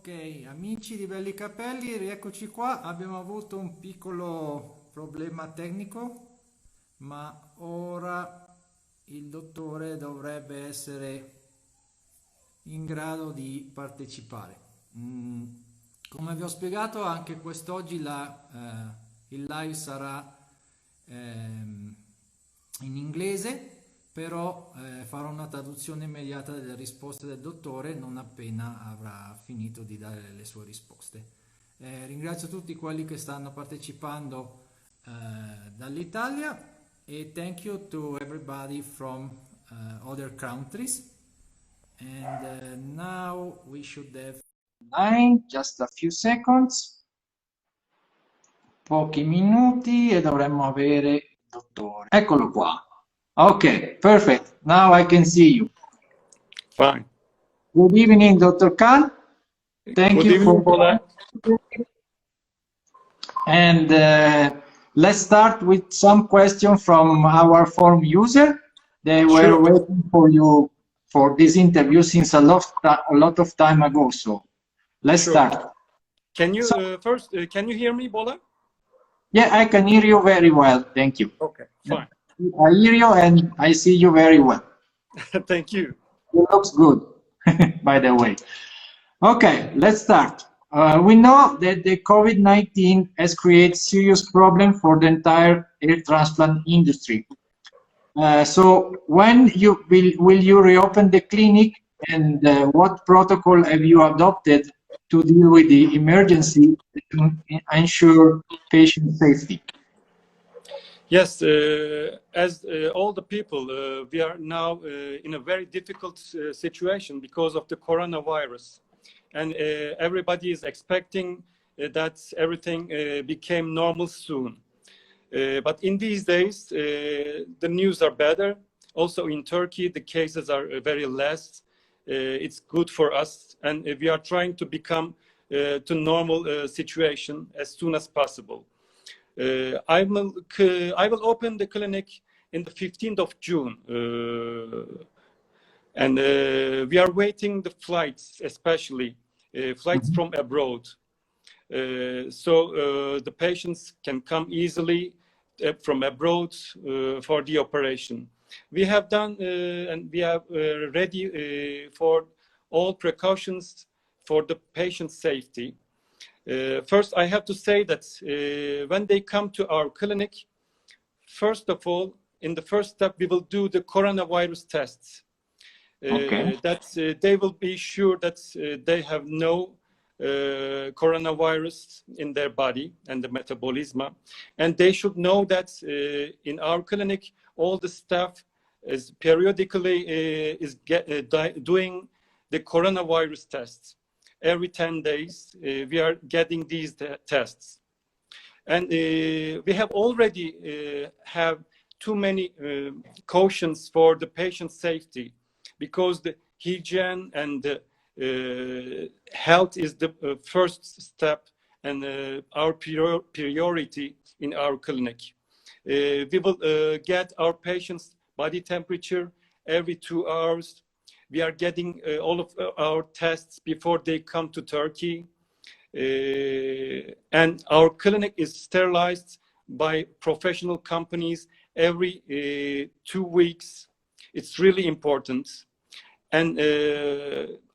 Ok, amici di Belli Capelli, rieccoci qua. Abbiamo avuto un piccolo problema tecnico, ma ora il dottore dovrebbe essere in grado di partecipare. Come vi ho spiegato, anche quest'oggi il live sarà ehm, in inglese, però farò una traduzione immediata delle risposte del dottore non appena avrà finito di dare le sue risposte. Ringrazio tutti quelli che stanno partecipando dall'Italia e thank you to everybody from other countries. And now we should have line, just a few seconds, pochi minuti e dovremmo avere il dottore. Eccolo qua. Ok, perfect. Now I can see you. Fine. Good evening, Dr. Kaan. Thank Good you evening, for Bola. and let's start with some questions from our forum user. They were Sure. waiting for you for this interview since a lot of time ago. So let's Sure. start. Can you first? Can you hear me, Bola? Yeah, I can hear you very well. Thank you. Okay, fine. I hear you and I see you very well. Thank you. It looks good, by the way. Okay, let's start. We know that the COVID-19 has created serious problem for the entire hair transplant industry. So when will you reopen the clinic, and what protocol have you adopted to deal with the emergency to ensure patient safety? Yes, as all the people, we are now in a very difficult situation because of the coronavirus, and everybody is expecting that everything became normal soon. But in these days, the news are better. Also in Turkey, the cases are very less. It's good for us, and we are trying to become to normal situation as soon as possible. I will open the clinic in the 15th of June, and we are waiting the flights, especially flights from abroad. So the patients can come easily from abroad for the operation. We have done and we are ready for all precautions for the patient safety. First, I have to say that when they come to our clinic, first of all, in the first step, we will do the coronavirus tests. Okay. That they will be sure that they have no coronavirus in their body and the metabolism, and they should know that in our clinic all the staff is periodically doing the coronavirus tests. Every 10 days we are getting these tests, and we have already have too many cautions for the patient safety, because the hygiene and health is the first step and our priority in our clinic. We will get our patients' body temperature every 2 hours. We are getting all of our tests before they come to Turkey. And our clinic is sterilized by professional companies every 2 weeks. It's really important. And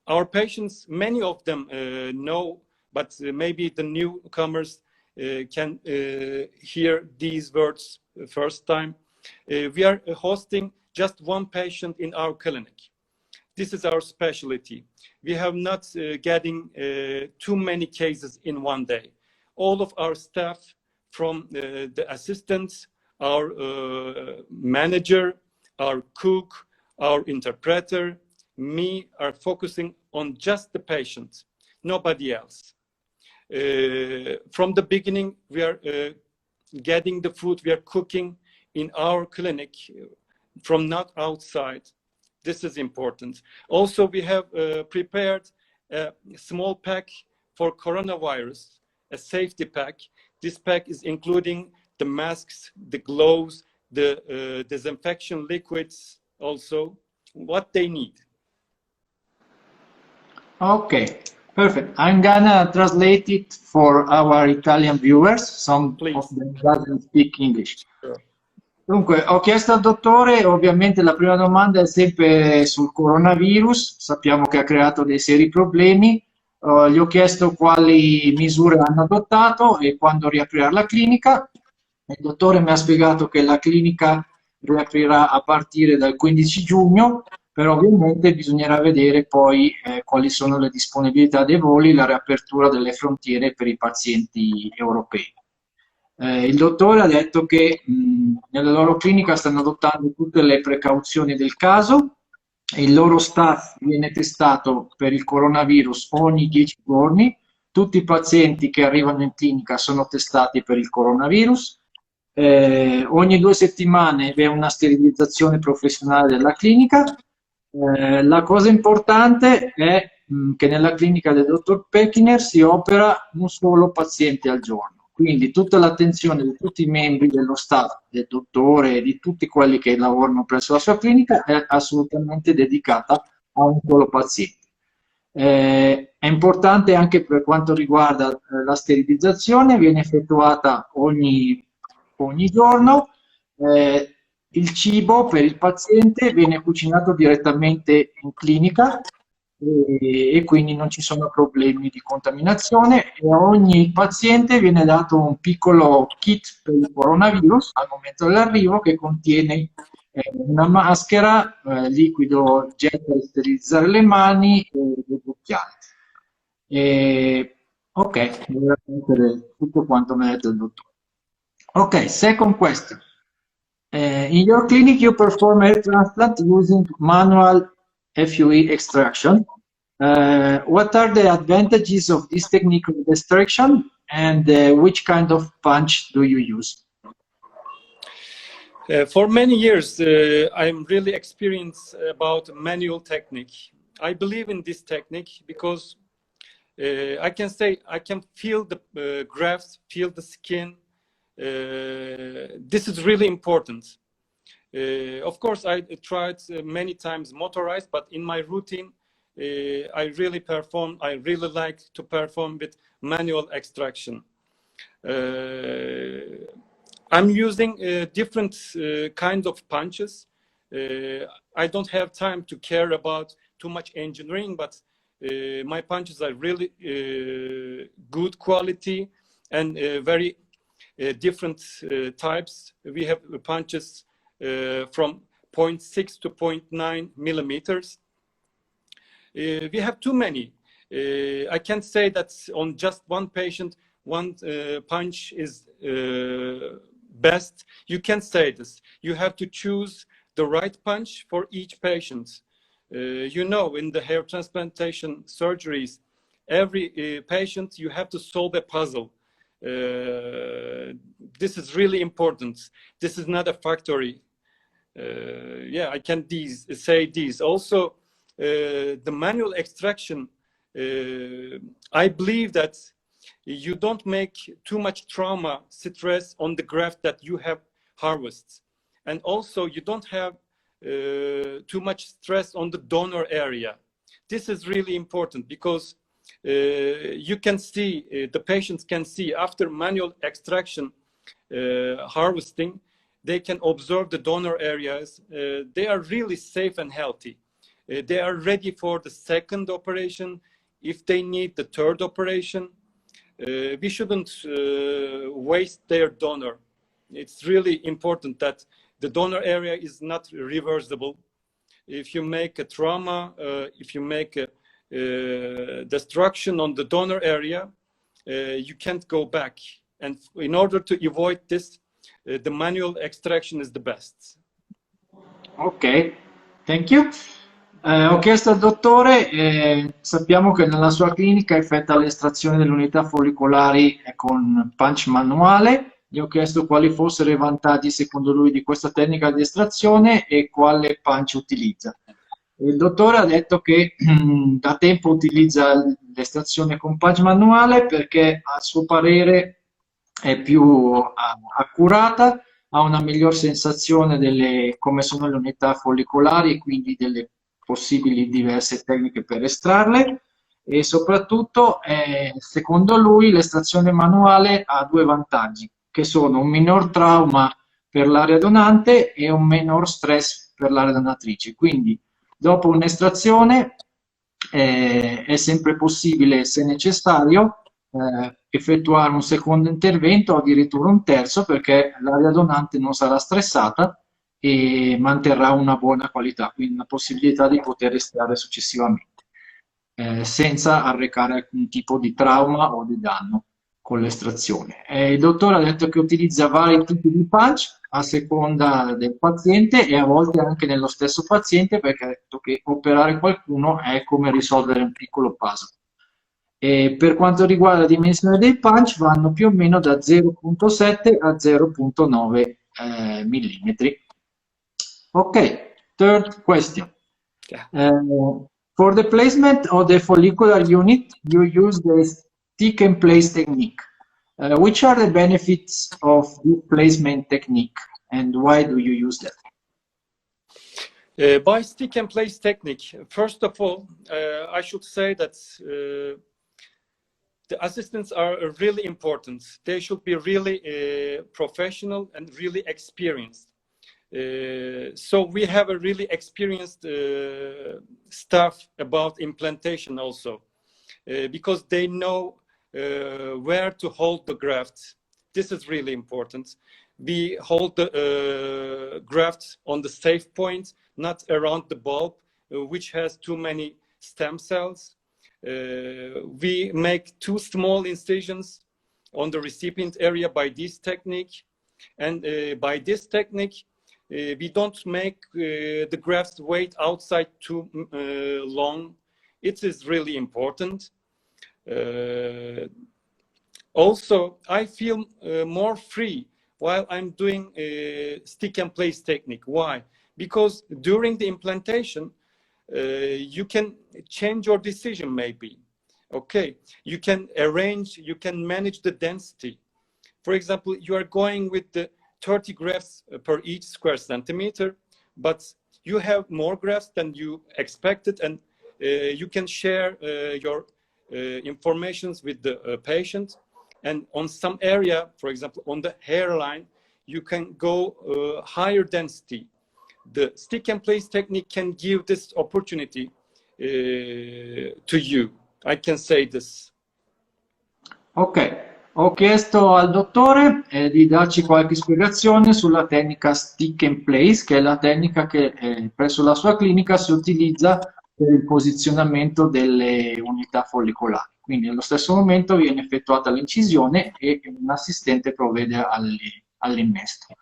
our patients, many of them know, but maybe the newcomers can hear these words first time. We are hosting just one patient in our clinic. This is our specialty. We have not getting too many cases in one day. All of our staff, from the assistants, our manager, our cook, our interpreter, me, are focusing on just the patient, nobody else. From the beginning, we are getting the food we are cooking in our clinic, from not outside. This is important. Also, we have prepared a small pack for coronavirus, a safety pack. This pack is including the masks, the gloves, the disinfection liquids, also what they need. Okay. Perfect. I'm gonna translate it for our Italian viewers. Some of Please. them doesn't speak English. Sure. Dunque, ho chiesto al dottore, ovviamente la prima domanda è sempre sul coronavirus, sappiamo che ha creato dei seri problemi. Gli ho chiesto quali misure hanno adottato e quando riaprirà la clinica. Il dottore mi ha spiegato che la clinica riaprirà a partire dal 15 giugno, però ovviamente bisognerà vedere poi quali sono le disponibilità dei voli, la riapertura delle frontiere per i pazienti europei. Il dottore ha detto che nella loro clinica stanno adottando tutte le precauzioni del caso, il loro staff viene testato per il coronavirus ogni 10 giorni, tutti i pazienti che arrivano in clinica sono testati per il coronavirus, ogni 2 settimane vi è una sterilizzazione professionale della clinica. La cosa importante è che nella clinica del dottor Pechiner si opera un solo paziente al giorno, quindi tutta l'attenzione di tutti i membri dello staff, del dottore e di tutti quelli che lavorano presso la sua clinica è assolutamente dedicata a un solo paziente. È importante anche per quanto riguarda la sterilizzazione, viene effettuata ogni giorno. Il cibo per il paziente viene cucinato direttamente in clinica e quindi non ci sono problemi di contaminazione e a ogni paziente viene dato un piccolo kit per il coronavirus al momento dell'arrivo che contiene una maschera, liquido gel per sterilizzare le mani e degli occhiali. Ok, dovrebbe essere tutto quanto mi ha detto il dottore. Okay, second question. In your clinic, you perform hair transplant using manual FUE extraction. What are the advantages of this technique of extraction, and which kind of punch do you use? For many years, I'm really experienced about manual technique. I believe in this technique because I can say I can feel the grafts, feel the skin. This is really important. Of course, I tried many times motorized, but in my routine, I really like to perform with manual extraction. I'm using different kinds of punches. I don't have time to care about too much engineering, but my punches are really good quality and very different types. We have punches from 0.6 to 0.9 millimeters. We have too many. I can't say that on just one patient, one punch is best. You can't say this. You have to choose the right punch for each patient. You know, in the hair transplantation surgeries, every patient, you have to solve a puzzle. This is really important. This is not a factory. Yeah, I can say these. Also, the manual extraction, I believe that you don't make too much trauma, stress on the graft that you have harvested. And also, you don't have too much stress on the donor area. This is really important because you can see, the patients can see after manual extraction, harvesting, they can observe the donor areas. They are really safe and healthy. They are ready for the second operation. If they need the third operation, we shouldn't waste their donor. It's really important that the donor area is not reversible. If you make a trauma, if you make a destruction on the donor area, you can't go back. And in order to avoid this, the manual extraction is the best. Ok, thank you. Ho chiesto al dottore, sappiamo che nella sua clinica effettua l'estrazione delle unità follicolari con punch manuale. Gli ho chiesto quali fossero i vantaggi secondo lui di questa tecnica di estrazione e quale punch utilizza. Il dottore ha detto che da tempo utilizza l'estrazione con punch manuale perché a suo parere è più accurata, ha una miglior sensazione delle come sono le unità follicolari e quindi delle possibili diverse tecniche per estrarle. e soprattutto, secondo lui, l'estrazione manuale ha due vantaggi, che sono un minor trauma per l'area donante e un minor stress per l'area donatrice. Quindi, dopo un'estrazione è sempre possibile, se necessario, effettuare un secondo intervento o addirittura un terzo, perché l'area donante non sarà stressata e manterrà una buona qualità, quindi una possibilità di poter estrarre successivamente, senza arrecare alcun tipo di trauma o di danno con l'estrazione. Il dottore ha detto che utilizza vari tipi di punch a seconda del paziente e a volte anche nello stesso paziente, perché ha detto che operare qualcuno è come risolvere un piccolo puzzle. E per quanto riguarda la dimensione dei punch, vanno più o meno da 0,7 a 0,9 millimetri. Ok, third question. Yeah. For the placement of the follicular unit, you use the stick and place technique. Which are the benefits of this placement technique and why do you use that? By stick and place technique, first of all, I should say that the assistants are really important. They should be really professional and really experienced. So we have a really experienced staff about implantation also, because they know where to hold the grafts. This is really important. We hold the grafts on the safe point, not around the bulb, which has too many stem cells. We make 2 small incisions on the recipient area by this technique. And by this technique, we don't make the grafts wait outside too long. It is really important. Also, I feel more free while I'm doing stick and place technique. Why? Because during the implantation, you can change your decision maybe. Okay, you can arrange, you can manage the density. For example, you are going with the 30 grafts per each square centimeter, but you have more grafts than you expected, and you can share your informations with the patient. And on some area, for example, on the hairline, you can go higher density. The stick and place technique can give this opportunity to you. I can say this. Ok, ho chiesto al dottore di darci qualche spiegazione sulla tecnica stick and place, che è la tecnica che presso la sua clinica si utilizza per il posizionamento delle unità follicolari. Quindi allo stesso momento viene effettuata l'incisione e un assistente provvede all'innesto.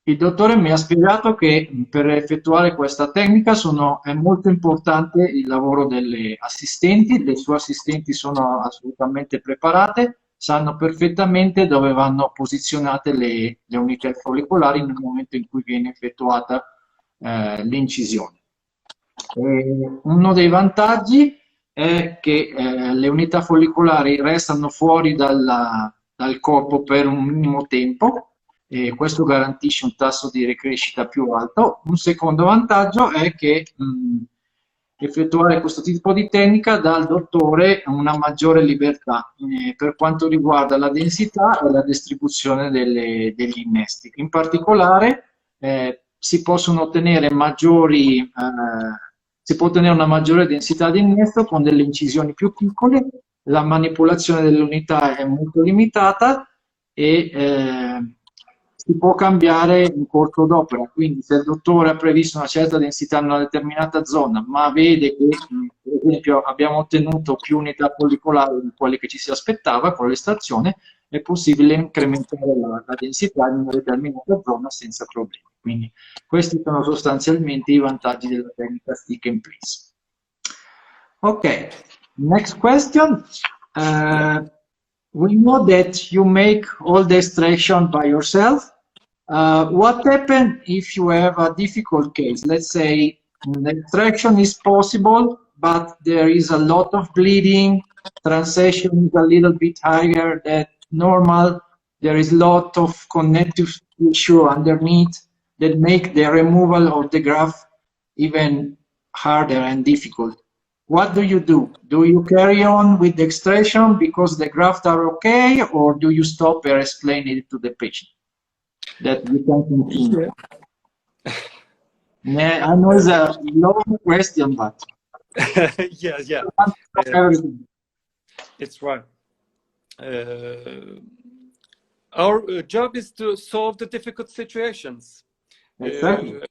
Il dottore mi ha spiegato che per effettuare questa tecnica è molto importante il lavoro delle assistenti. Le sue assistenti sono assolutamente preparate, sanno perfettamente dove vanno posizionate le unità follicolari nel momento in cui viene effettuata l'incisione. Uno dei vantaggi è che le unità follicolari restano fuori dal corpo per un minimo tempo, e questo garantisce un tasso di ricrescita più alto. Un secondo vantaggio è che effettuare questo tipo di tecnica dà al dottore una maggiore libertà per quanto riguarda la densità e la distribuzione degli innesti. In particolare si possono ottenere si può ottenere una maggiore densità di innesto con delle incisioni più piccole, la manipolazione delle unità è molto limitata e si può cambiare in corso d'opera. Quindi se il dottore ha previsto una certa densità in una determinata zona, ma vede che per esempio abbiamo ottenuto più unità follicolari di quelle che ci si aspettava con l'estrazione, è possibile incrementare la densità in una determinata zona senza problemi. Quindi questi sono sostanzialmente i vantaggi della tecnica stick and place. Ok, next question. We know that you make all the extraction by yourself. What happens if you have a difficult case? Let's say the extraction is possible, but there is a lot of bleeding, translation is a little bit higher than normal, there is a lot of connective tissue underneath that make the removal of the graft even harder and difficult. what do you do? Do you carry on with the extraction because the grafts are okay, or do you stop and explain it to the patient that you can continue? Yeah, I know it's a long question, but yeah, it's right. Our job is to solve the difficult situations. Exactly.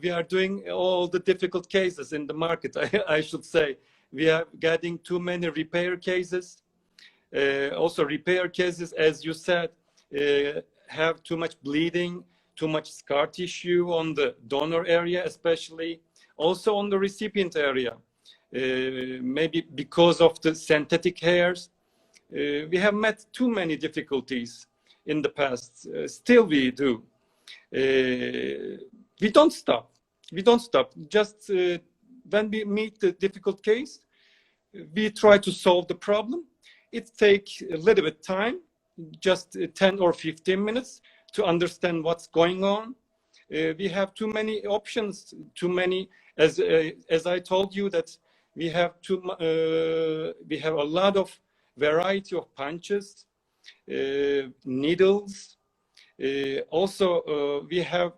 We are doing all the difficult cases in the market. I should say we are getting too many repair cases. Also, repair cases, as you said, have too much bleeding, too much scar tissue on the donor area, especially, also on the recipient area. Maybe because of the synthetic hairs. We have met too many difficulties in the past. Still we do. We don't stop. We don't stop. Just when we meet the difficult case, we try to solve the problem. It takes a little bit time, just 10 or 15 minutes to understand what's going on. We have too many options, too many, as I told you, that we have a lot of variety of punches, needles. Also, we have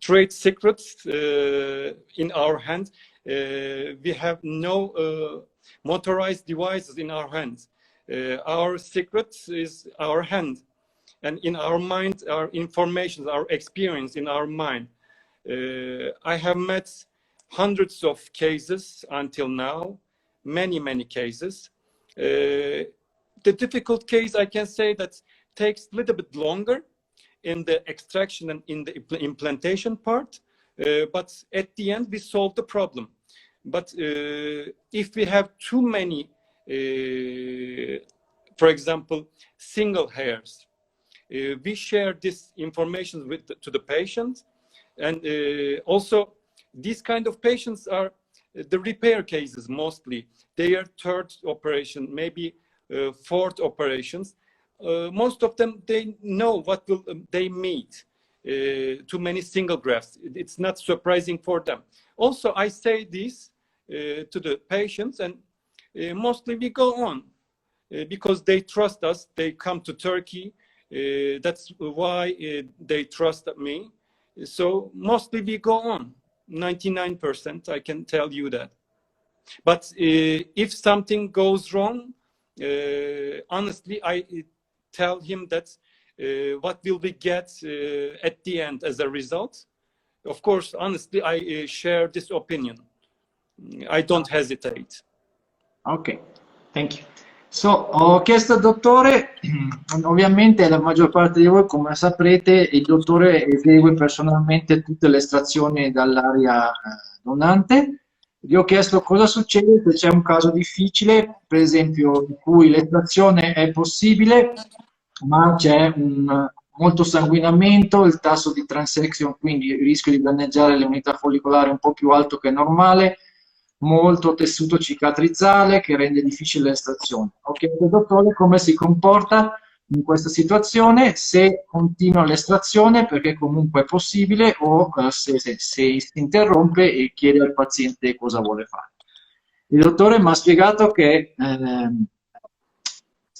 trade secrets in our hand. We have no motorized devices in our hands. Our secret is our hand, and in our mind, our information, our experience in our mind. I have met hundreds of cases until now, many cases. The difficult case, I can say, that takes a little bit longer in the extraction and in the implantation part, but at the end we solve the problem. But if we have too many, for example, single hairs, we share this information to the patient, and also these kind of patients are the repair cases mostly. They are third operation, maybe fourth operations. Most of them, they know what will they meet. Too many single grafts. It's not surprising for them. Also, I say this to the patients, and mostly we go on because they trust us. They come to Turkey. That's why they trust me. So mostly we go on. 99%, I can tell you that. But if something goes wrong, honestly, I tell him that what will we get at the end as a result. Of course, honestly, I share this opinion. I don't hesitate. Ok, thank you. So, ho chiesto al dottore, ovviamente la maggior parte di voi, come saprete, il dottore esegue personalmente tutte le estrazioni dall'area donante. Gli ho chiesto cosa succede se c'è un caso difficile, per esempio, in cui l'estrazione è possibile, ma c'è molto sanguinamento, il tasso di transection, quindi il rischio di danneggiare le unità follicolari è un po' più alto che normale, molto tessuto cicatrizzale che rende difficile l'estrazione. Ho chiesto al dottore come si comporta in questa situazione, se continua l'estrazione perché comunque è possibile, o se si interrompe e chiede al paziente cosa vuole fare. Il dottore mi ha spiegato che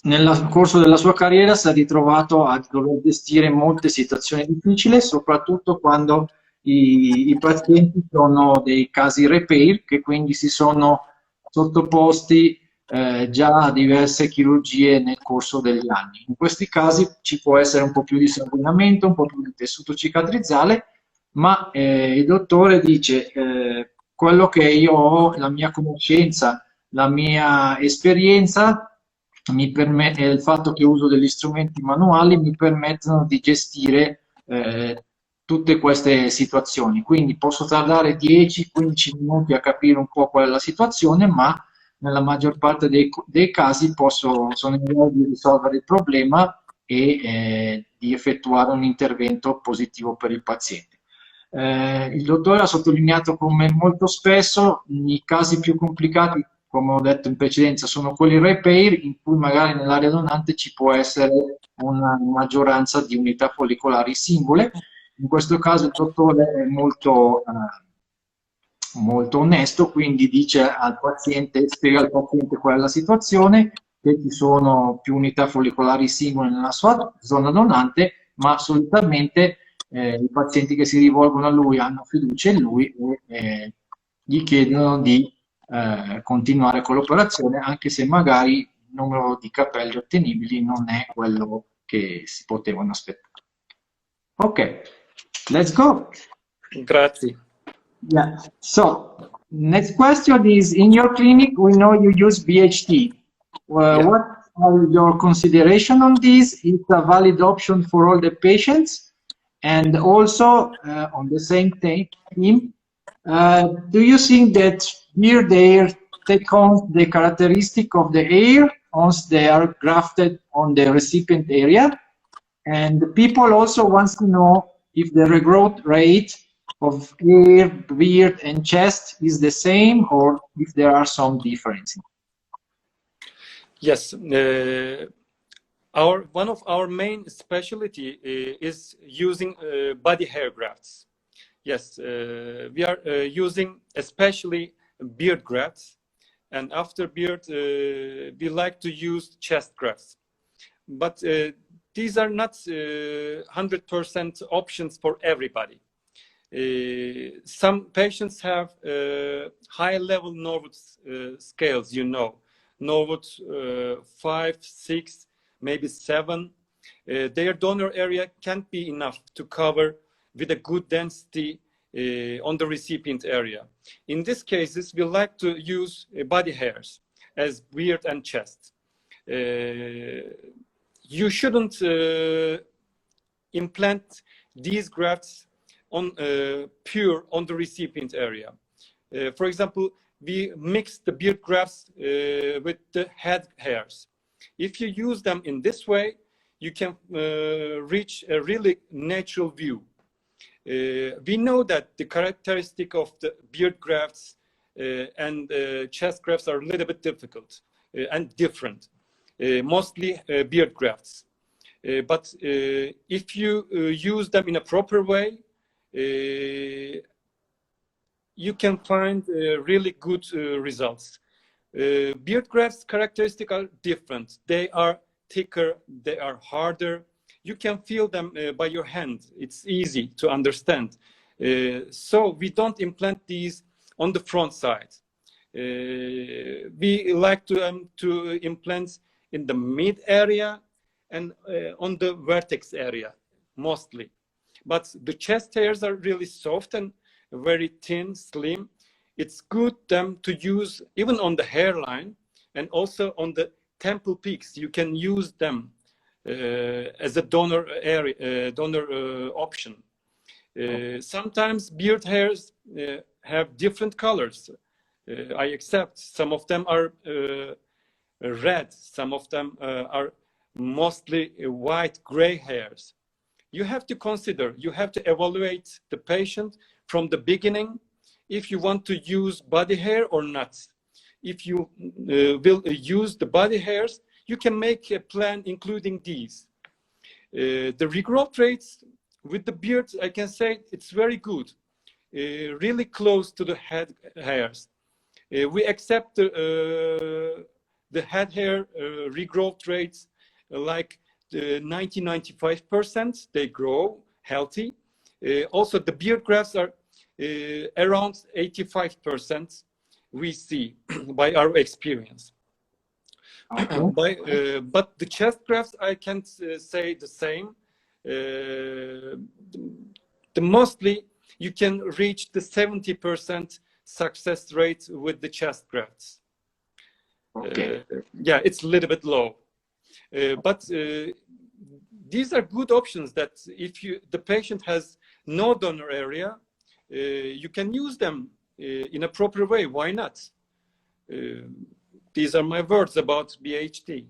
nel corso della sua carriera si è ritrovato a dover gestire molte situazioni difficili, soprattutto quando i pazienti sono dei casi repair, che quindi si sono sottoposti già a diverse chirurgie nel corso degli anni. In questi casi ci può essere un po' più di sanguinamento, un po' più di tessuto cicatrizzale, ma il dottore dice quello che io ho, la mia conoscenza, la mia esperienza, mi permette, il fatto che uso degli strumenti manuali mi permettono di gestire tutte queste situazioni, quindi posso tardare 10-15 minuti a capire un po' qual è la situazione, ma nella maggior parte dei casi sono in grado di risolvere il problema e di effettuare un intervento positivo per il paziente. Il dottore ha sottolineato come molto spesso i casi più complicati, come ho detto in precedenza, sono quelli repair, in cui magari nell'area donante ci può essere una maggioranza di unità follicolari singole. In questo caso il dottore è molto molto onesto, quindi dice al paziente, spiega al paziente qual è la situazione, che ci sono più unità follicolari singole nella sua zona donante, ma solitamente i pazienti che si rivolgono a lui hanno fiducia in lui e gli chiedono di continuare con l'operazione, anche se magari il numero di capelli ottenibili non è quello che si potevano aspettare. Ok, let's go. Grazie. Yeah. So, next question is, in your clinic, we know you use BHT. Yeah. What are your consideration on this? It's a valid option for all the patients? And also, on the same theme, do you think that beard hair take on the characteristic of the hair once they are grafted on the recipient area? And people also want to know if the regrowth rate of hair, beard, and chest is the same, or if there are some differences. Yes, one of our main specialty is using body hair grafts. Yes, we are using especially beard grafts, and after beard, we like to use chest grafts. But these are not 100% options for everybody. Some patients have high-level Norwood scales, you know, Norwood 5, 6, maybe 7. Their donor area can't be enough to cover with a good density on the recipient area. In these cases, we like to use body hairs as beard and chest. You shouldn't implant these grafts on pure on the recipient area. For example, we mix the beard grafts with the head hairs. If you use them in this way, you can reach a really natural view. We know that the characteristic of the beard grafts and chest grafts are a little bit difficult and different, mostly beard grafts. But if you use them in a proper way, you can find really good results. Beard grafts characteristics are different. They are thicker, they are harder. You can feel them by your hand. It's easy to understand. So we don't implant these on the front side. We like to implant in the mid area and on the vertex area, mostly. But the chest hairs are really soft and very thin, slim. It's good to use even on the hairline and also on the temple peaks. You can use them as a donor area, option. Sometimes beard hairs have different colors. I accept some of them are red, some of them are mostly white, gray hairs. You have to consider, you have to evaluate the patient from the beginning if you want to use body hair or not. If you will use the body hairs, you can make a plan including these. The regrowth rates with the beard, I can say it's very good, really close to the head hairs. We accept the head hair regrowth rates like 90-95%. They grow healthy. Also, the beard grafts are around 85%. We see by our experience. Okay. But the chest grafts, I can't say the same. Mostly, you can reach the 70% success rate with the chest grafts. Okay. Yeah, it's a little bit low. But these are good options that if the patient has no donor area, you can use them in a proper way. Why not? These are my words about BHT.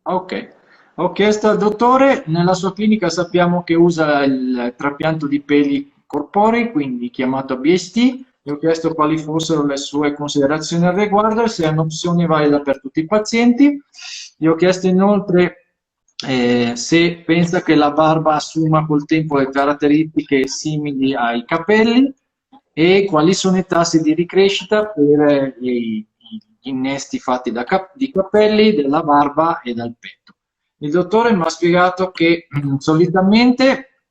Ok. Ho chiesto al dottore, nella sua clinica sappiamo che usa il trapianto di peli corporei, quindi chiamato BHT. Gli ho chiesto quali fossero le sue considerazioni al riguardo e se è un'opzione valida per tutti i pazienti. Gli ho chiesto inoltre se pensa che la barba assuma col tempo le caratteristiche simili ai capelli e quali sono i tassi di ricrescita per gli innesti fatti di capelli, dalla barba e dal petto. Il dottore mi ha spiegato che solitamente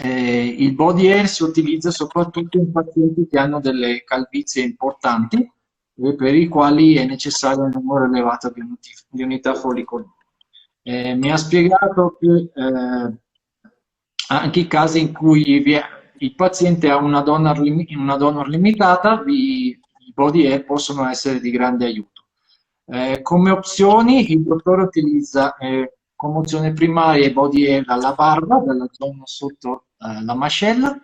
il body hair si utilizza soprattutto in pazienti che hanno delle calvizie importanti e per i quali è necessario un numero elevato di unità follicolari. Mi ha spiegato che anche i casi in cui il paziente ha una donor limitata, i body hair possono essere di grande aiuto. Come opzioni il dottore utilizza come opzione primaria i body hair dalla barba, dalla zona sotto la mascella,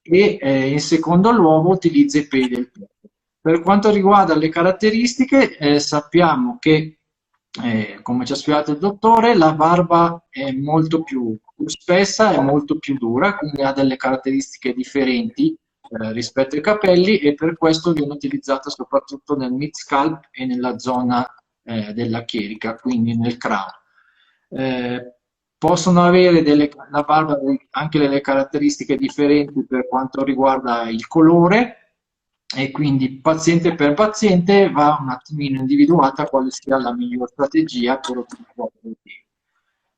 e in secondo luogo utilizza i peli del petto. Per quanto riguarda le caratteristiche, sappiamo che, come ci ha spiegato il dottore, la barba è molto più spessa e molto più dura, quindi ha delle caratteristiche differenti rispetto ai capelli, e per questo viene utilizzata soprattutto nel mid scalp e nella zona della chierica, quindi nel crown. Possono avere la barba anche delle caratteristiche differenti per quanto riguarda il colore, e quindi paziente per paziente va un attimino individuata quale sia la miglior strategia per utilizzare il pelo.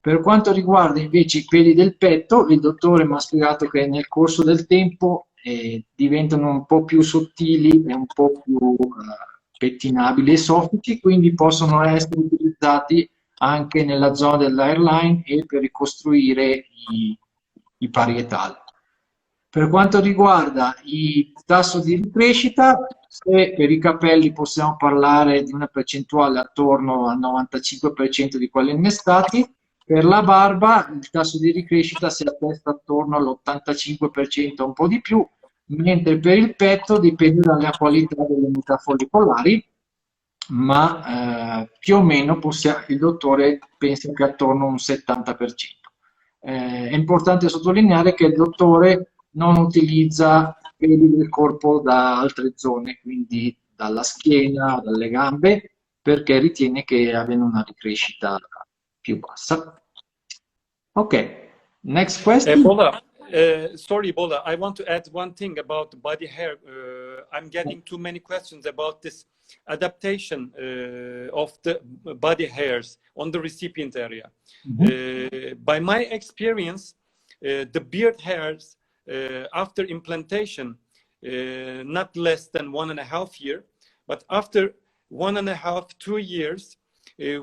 Per quanto riguarda invece i peli del petto, il dottore mi ha spiegato che nel corso del tempo diventano un po' più sottili e un po' più pettinabili e soffici, quindi possono essere utilizzati anche nella zona dell'hairline e per ricostruire i parietali. Per quanto riguarda il tasso di ricrescita, se per i capelli possiamo parlare di una percentuale attorno al 95% di quelli innestati, per la barba il tasso di ricrescita si attesta attorno all'85%, un po' di più, mentre per il petto dipende dalla qualità delle unità follicolari, ma più o meno il dottore pensa che attorno a un 70%. È importante sottolineare che il dottore non utilizza peli del corpo da altre zone, quindi dalla schiena, dalle gambe, perché ritiene che abbiano una ricrescita più bassa. Ok, next question. Bola, sorry, Bola, I want to add one thing about body hair. I'm getting too many questions about this adaptation of the body hairs on the recipient area. By my experience, the beard hairs after implantation, not less than 1.5 years, but after 1.5, 2 years,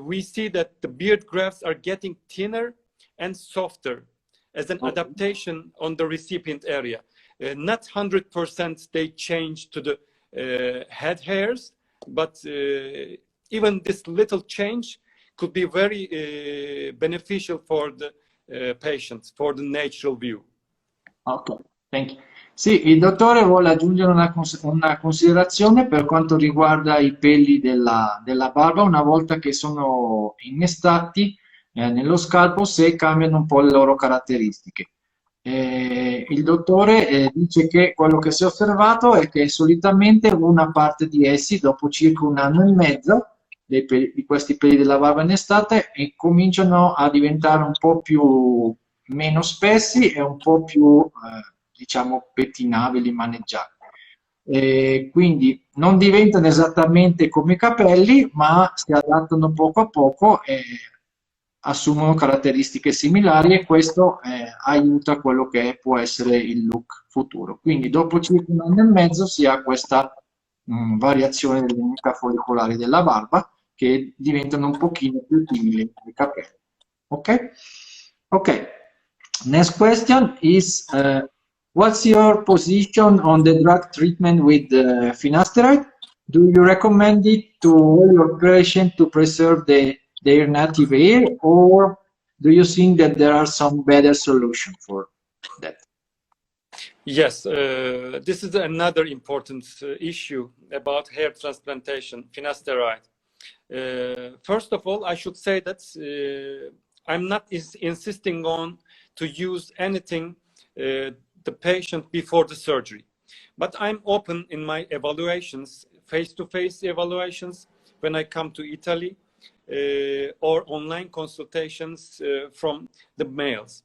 we see that the beard grafts are getting thinner and softer as an adaptation on the recipient area. Not 100% they change to the head hairs, but even this little change could be very beneficial for the patients, for the natural view. Ok, thank you. Sì, il dottore vuole aggiungere una considerazione per quanto riguarda i peli della barba una volta che sono innestati nello scalpo, se cambiano un po' le loro caratteristiche. Il dottore dice che quello che si è osservato è che solitamente una parte di essi, dopo circa 1 anno e mezzo di questi peli della barba innestate, cominciano a diventare un po' meno spessi e un po' più, diciamo, pettinabili, maneggiabili. Quindi non diventano esattamente come i capelli, ma si adattano poco a poco e assumono caratteristiche similari, e questo aiuta quello che può essere il look futuro. Quindi dopo circa 1 anno e mezzo si ha questa variazione delle unità follicolari della barba, che diventano un pochino più simili ai capelli. Ok? Ok. Next question is, what's your position on the drug treatment with finasteride? Do you recommend it to all your patients to preserve their native hair, or do you think that there are some better solutions for that? Yes, this is another important issue about hair transplantation, finasteride. First of all, I should say that I'm not insisting on to use anything the patient before the surgery, but I'm open in my evaluations, face-to-face evaluations, when I come to Italy, or online consultations from the males.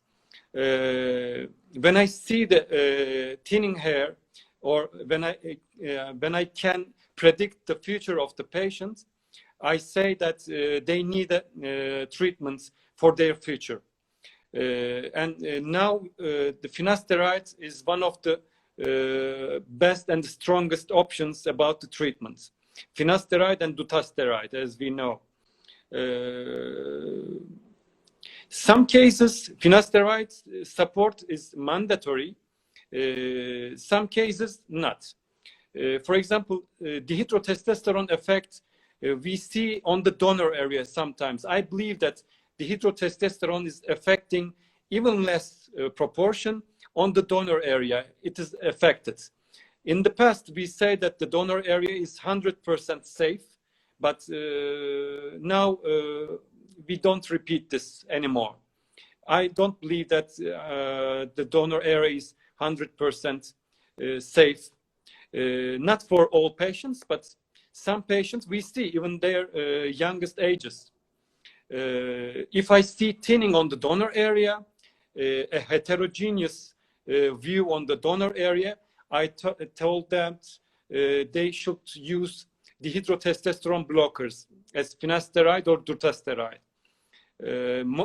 When I see the thinning hair or when I can predict the future of the patient, I say that they need treatments for their future. Now the finasteride is one of the best and strongest options about the treatments. Finasteride and dutasteride, as we know. Some cases, finasteride support is mandatory. Some cases, not. For example, dihydrotestosterone effect we see on the donor area sometimes. I believe that dihydrotestosterone is affecting even less proportion on the donor area. It is affected. In the past, we say that the donor area is 100% safe, but now we don't repeat this anymore. I don't believe that the donor area is 100% safe. Not for all patients, but some patients we see even their youngest ages. If I see thinning on the donor area, a heterogeneous view on the donor area, I told them they should use dihydrotestosterone blockers as finasteride or dutasteride,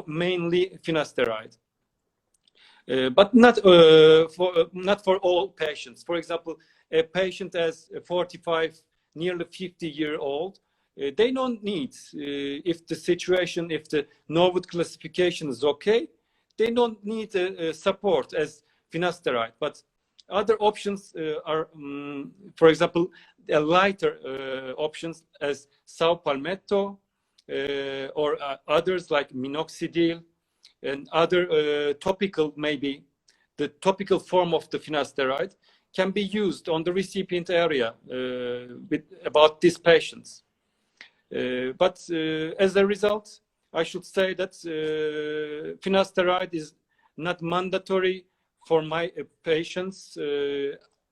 mainly finasteride. But not for all patients. For example, a patient as 45, nearly 50-year-old, they don't need, if the situation, if the Norwood classification is okay, they don't need support as finasteride. But other options are, for example, lighter options as saw palmetto or others like minoxidil and other topical, maybe the topical form of the finasteride can be used on the recipient area about these patients. But as a result, I should say that finasteride is not mandatory for my patients.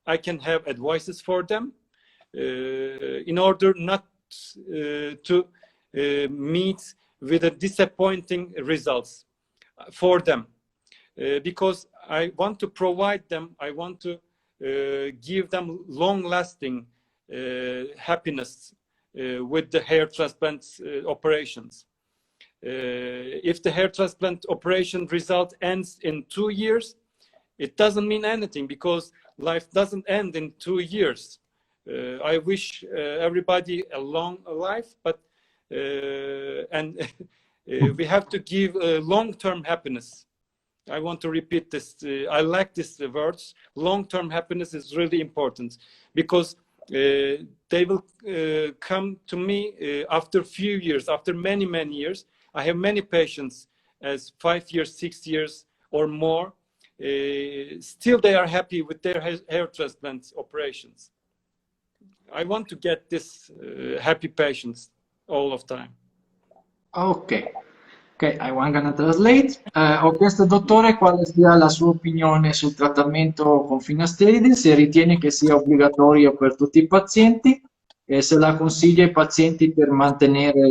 I can have advices for them in order not to meet with a disappointing results for them, because I want to provide them, I want to give them long-lasting happiness with the hair transplant operations. If the hair transplant operation result ends in 2 years, it doesn't mean anything, because life doesn't end in 2 years. I wish everybody a long life, but and we have to give long-term happiness. I want to repeat this. I like these words. Long-term happiness is really important, because they will come to me after a few years, after many, many years. I have many patients as 5 years, 6 years or more. Still they are happy with their hair transplant operations. I want to get this happy patients all of time. Ok, I'm gonna translate. Ho chiesto al dottore quale sia la sua opinione sul trattamento con finasteride, se ritiene che sia obbligatorio per tutti i pazienti e se la consiglia ai pazienti per mantenere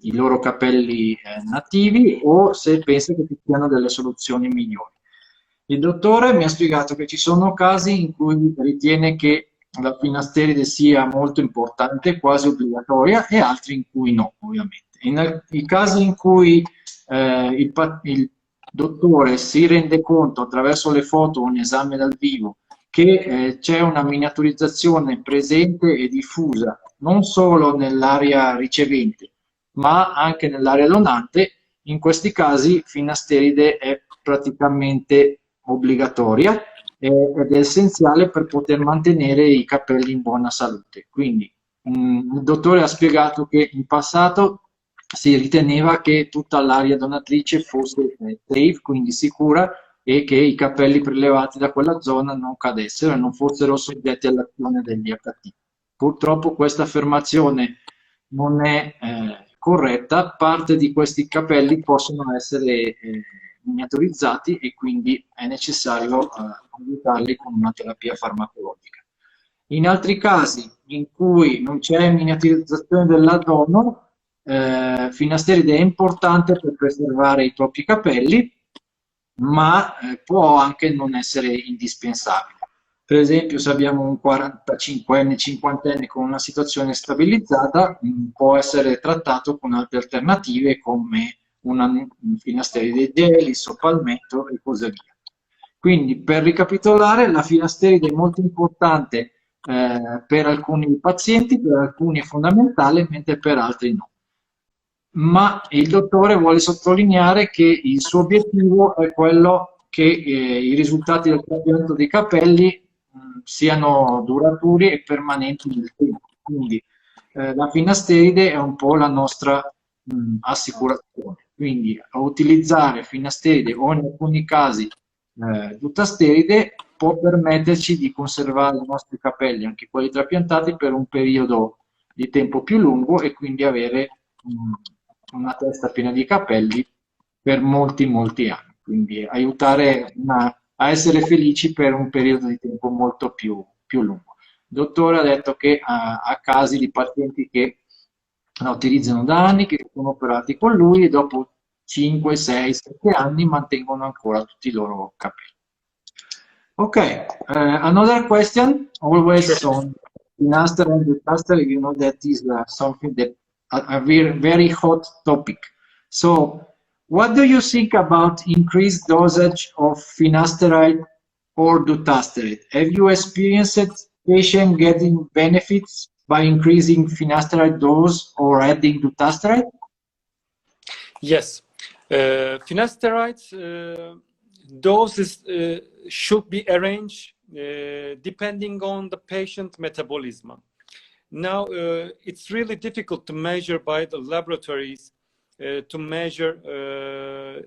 i loro capelli nativi, o se pensa che ci siano delle soluzioni migliori. Il dottore mi ha spiegato che ci sono casi in cui ritiene che la finasteride sia molto importante, quasi obbligatoria, e altri in cui no, ovviamente. I casi in cui il dottore si rende conto attraverso le foto o un esame dal vivo che c'è una miniaturizzazione presente e diffusa non solo nell'area ricevente ma anche nell'area donante, in questi casi finasteride è praticamente obbligatoria ed è essenziale per poter mantenere i capelli in buona salute. Quindi il dottore ha spiegato che in passato si riteneva che tutta l'area donatrice fosse safe, quindi sicura, e che i capelli prelevati da quella zona non cadessero e non fossero soggetti all'azione del BHT. Purtroppo questa affermazione non è corretta. Parte di questi capelli possono essere miniaturizzati e quindi è necessario aiutarli con una terapia farmacologica. In altri casi in cui non c'è miniaturizzazione dell'adono, finasteride è importante per preservare i propri capelli, ma può anche non essere indispensabile. Per esempio, se abbiamo un 45enne, 50enne con una situazione stabilizzata, può essere trattato con altre alternative come una finasteride gel, palmetto e così via. Quindi, per ricapitolare, la finasteride è molto importante per alcuni pazienti, per alcuni è fondamentale, mentre per altri no. Ma il dottore vuole sottolineare che il suo obiettivo è quello che i risultati del trapianto dei capelli siano duraturi e permanenti nel tempo. Quindi la finasteride è un po' la nostra assicurazione. Quindi utilizzare finasteride o in alcuni casi dutasteride può permetterci di conservare i nostri capelli, anche quelli trapiantati, per un periodo di tempo più lungo e quindi avere una testa piena di capelli per molti, molti anni. Quindi aiutare a essere felici per un periodo di tempo molto più lungo. Il dottore ha detto che ha casi di pazienti che la utilizzano da anni, che sono operati con lui e dopo 5, 6, 7 anni mantengono ancora tutti i loro capelli. Okay, another question, always on finaster and dutaster, you know that is something that a very, very hot topic. So, what do you think about increased dosage of finasteride or dutasteride? Have you experienced patient getting benefits by increasing finasteride dose or adding dutasteride? Yes, finasteride doses should be arranged depending on the patient metabolism. Now, it's really difficult to measure by the laboratories to measure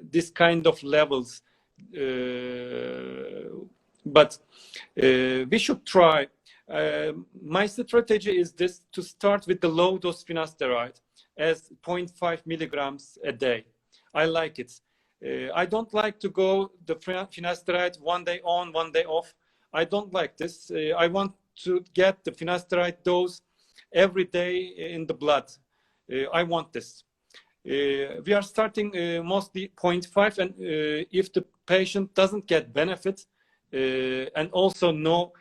this kind of levels, but we should try. My strategy is this: to start with the low dose finasteride as 0.5 milligrams a day. I like it. I don't like to go the finasteride one day on, one day off. I don't like this. I want to get the finasteride dose every day in the blood. I want this. We are starting mostly 0.5, and if the patient doesn't get benefit and also no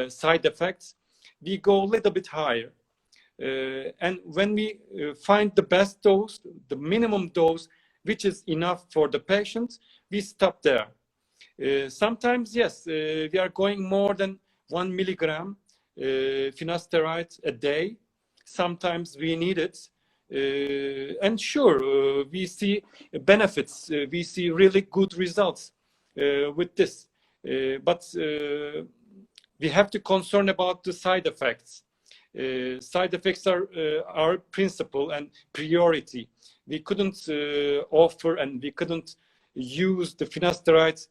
side effects, we go a little bit higher. And when we find the best dose, the minimum dose, which is enough for the patient, we stop there. Sometimes, yes, we are going more than 1 milligram finasteride a day. Sometimes we need it. And sure, we see benefits. We see really good results with this. But we have to concern about the side effects. Side effects are our principle and priority. We couldn't offer and we couldn't use the finasteride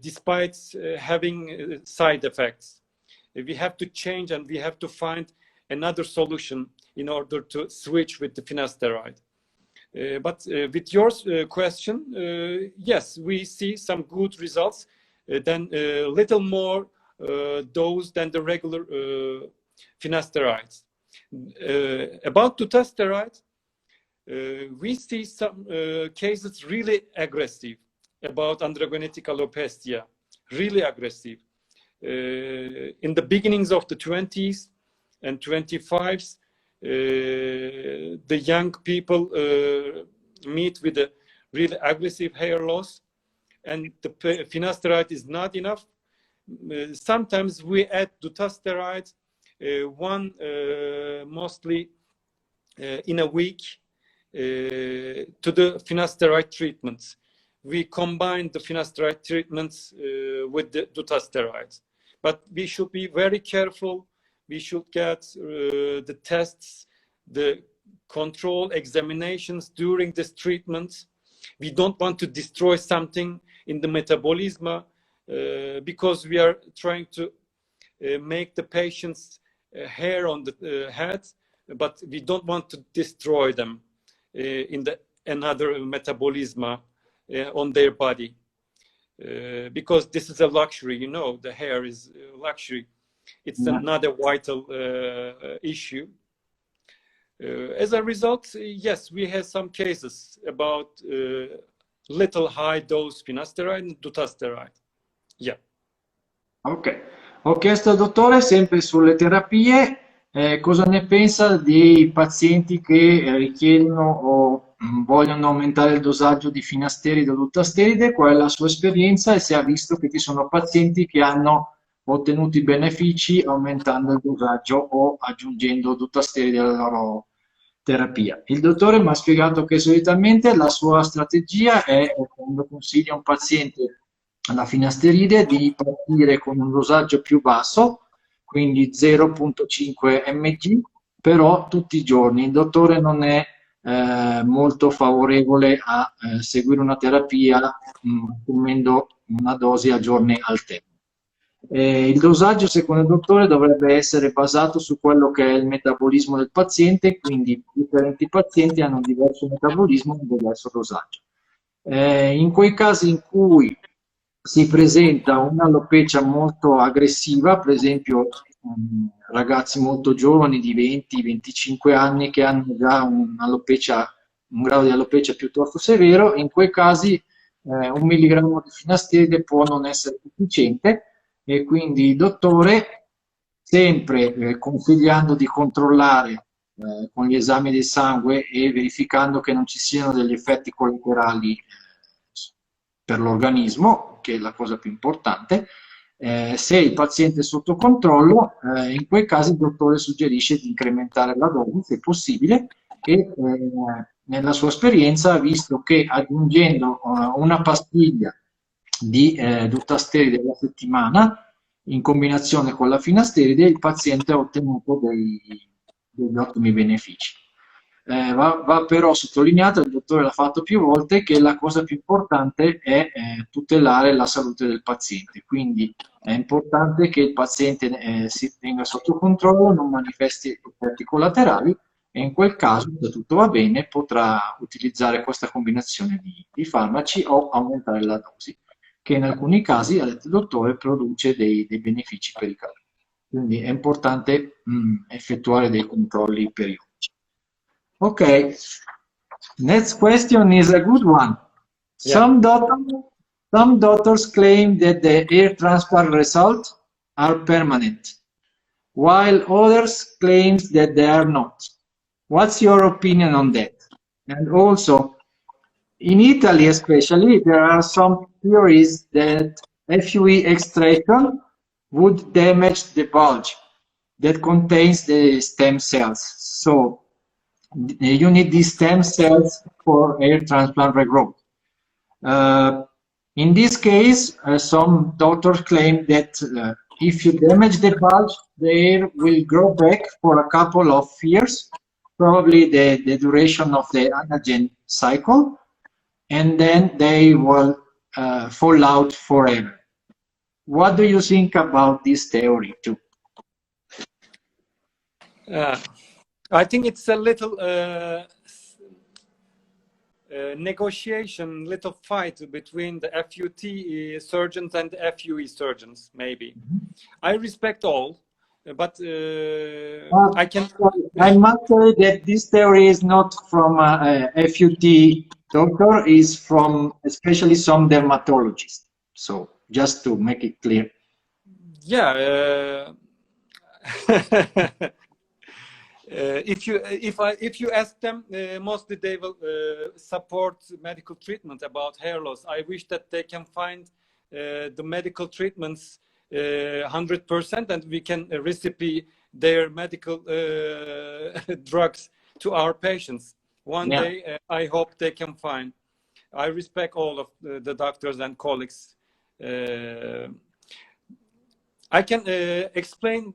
despite having side effects. We have to change and we have to find another solution in order to switch with the finasteride. But with your question, yes, we see some good results, then a little more dose than the regular finasterides. About dutasteride, we see some cases really aggressive about androgenetic alopecia, really aggressive. In the beginnings of the 20s and 25s, the young people meet with a really aggressive hair loss, and the finasteride is not enough. Sometimes we add dutasteride, mostly in a week, to the finasteride treatments. We combine the finasteride treatments with the dutasteride. But we should be very careful. We should get the tests, the control examinations during this treatment. We don't want to destroy something in the metabolism because we are trying to make the patient's hair on the head, but we don't want to destroy them in another metabolism on their body. Because this is a luxury, you know, the hair is a luxury. It's not a vital issue. As a result, yes, we have some cases about little high dose finasteride and dutasteride. Yeah. Okay. Ho chiesto al dottore, sempre sulle terapie, cosa ne pensa dei pazienti che richiedono o vogliono aumentare il dosaggio di finasteride o dutasteride, qual è la sua esperienza e se ha visto che ci sono pazienti che hanno ottenuto i benefici aumentando il dosaggio o aggiungendo dutasteride alla loro terapia. Il dottore mi ha spiegato che solitamente la sua strategia è, quando consiglia a un paziente la finasteride, di partire con un dosaggio più basso, quindi 0,5 mg, però tutti i giorni. Il dottore non è molto favorevole a seguire una terapia assumendo una dose a giorni alterni. Il dosaggio, secondo il dottore, dovrebbe essere basato su quello che è il metabolismo del paziente, quindi differenti pazienti hanno un diverso metabolismo e un diverso dosaggio. In quei casi in cui si presenta un'alopecia molto aggressiva, per esempio ragazzi molto giovani di 20-25 anni che hanno già un grado di alopecia piuttosto severo, in quei casi 1 mg di finasteride può non essere sufficiente e quindi il dottore, sempre consigliando di controllare con gli esami del sangue e verificando che non ci siano degli effetti collaterali per l'organismo, che è la cosa più importante. Se il paziente è sotto controllo, in quei casi il dottore suggerisce di incrementare la dose se possibile e nella sua esperienza ha visto che aggiungendo una pastiglia di dutasteride alla settimana in combinazione con la finasteride il paziente ha ottenuto degli ottimi benefici. Va però sottolineato, il dottore l'ha fatto più volte, che la cosa più importante è tutelare la salute del paziente, quindi è importante che il paziente si tenga sotto controllo, non manifesti effetti collaterali e in quel caso, se tutto va bene, potrà utilizzare questa combinazione di farmaci o aumentare la dosi, che in alcuni casi, ha detto il dottore, produce dei benefici per i capelli. Quindi è importante effettuare dei controlli periodici. Okay, next question is a good one. Yeah. Some doctors claim that the hair transplant results are permanent, while others claim that they are not. What's your opinion on that? And also, in Italy especially, there are some theories that FUE extraction would damage the bulge that contains the stem cells. So you need these stem cells for hair transplant regrowth. In this case, some doctors claim that if you damage the bulge, the hair will grow back for a couple of years, probably the duration of the anagen cycle, and then they will fall out forever. What do you think about this theory too? I think it's a little negotiation, little fight between the FUT surgeons and the FUE surgeons, maybe. I respect all, but I must say that this theory is not from a FUT doctor, is from especially some dermatologists. So just to make it clear. Yeah. If you ask them, mostly they will support medical treatment about hair loss. I wish that they can find the medical treatments 100%, and we can recipe their medical drugs to our patients. One day, I hope they can find. I respect all of the doctors and colleagues. I can explain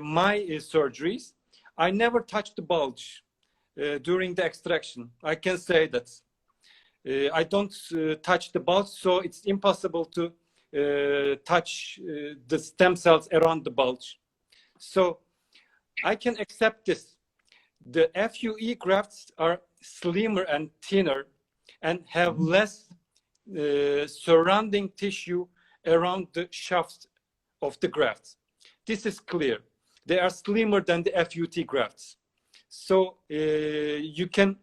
my surgeries. I never touched the bulge during the extraction. I can say that. I don't touch the bulge, so it's impossible to touch the stem cells around the bulge. So I can accept this. The FUE grafts are slimmer and thinner and have less surrounding tissue around the shafts of the grafts. This is clear. They are slimmer than the FUT grafts. So you can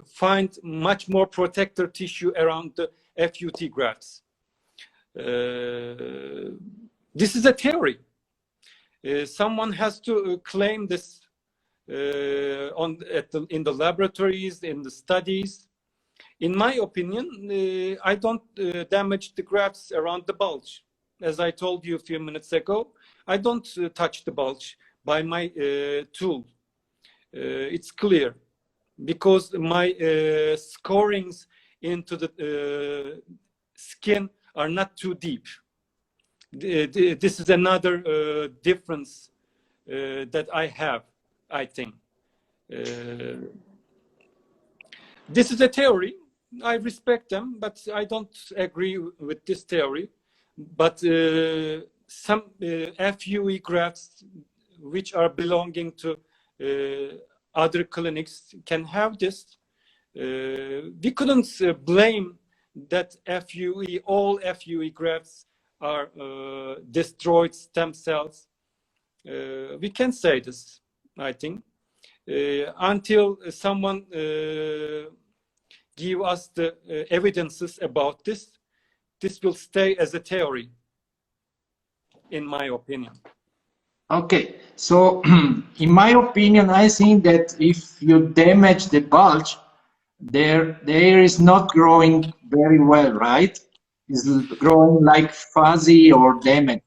find much more protector tissue around the FUT grafts. This is a theory. Someone has to claim this in the laboratories, in the studies. In my opinion, I don't damage the grafts around the bulge. As I told you a few minutes ago, I don't touch the bulge by my tool. It's clear, because my scorings into the skin are not too deep. This is another difference that I have, I think. This is a theory. I respect them, but I don't agree with this theory. But some FUE grafts which are belonging to other clinics can have this. We couldn't blame that all FUE grafts are destroyed stem cells. We can say this, I think, until someone give us the evidences about this. This will stay as a theory, in my opinion. Okay, so in my opinion, I think that if you damage the bulge, the hair is not growing very well, right? It's growing like fuzzy or damaged.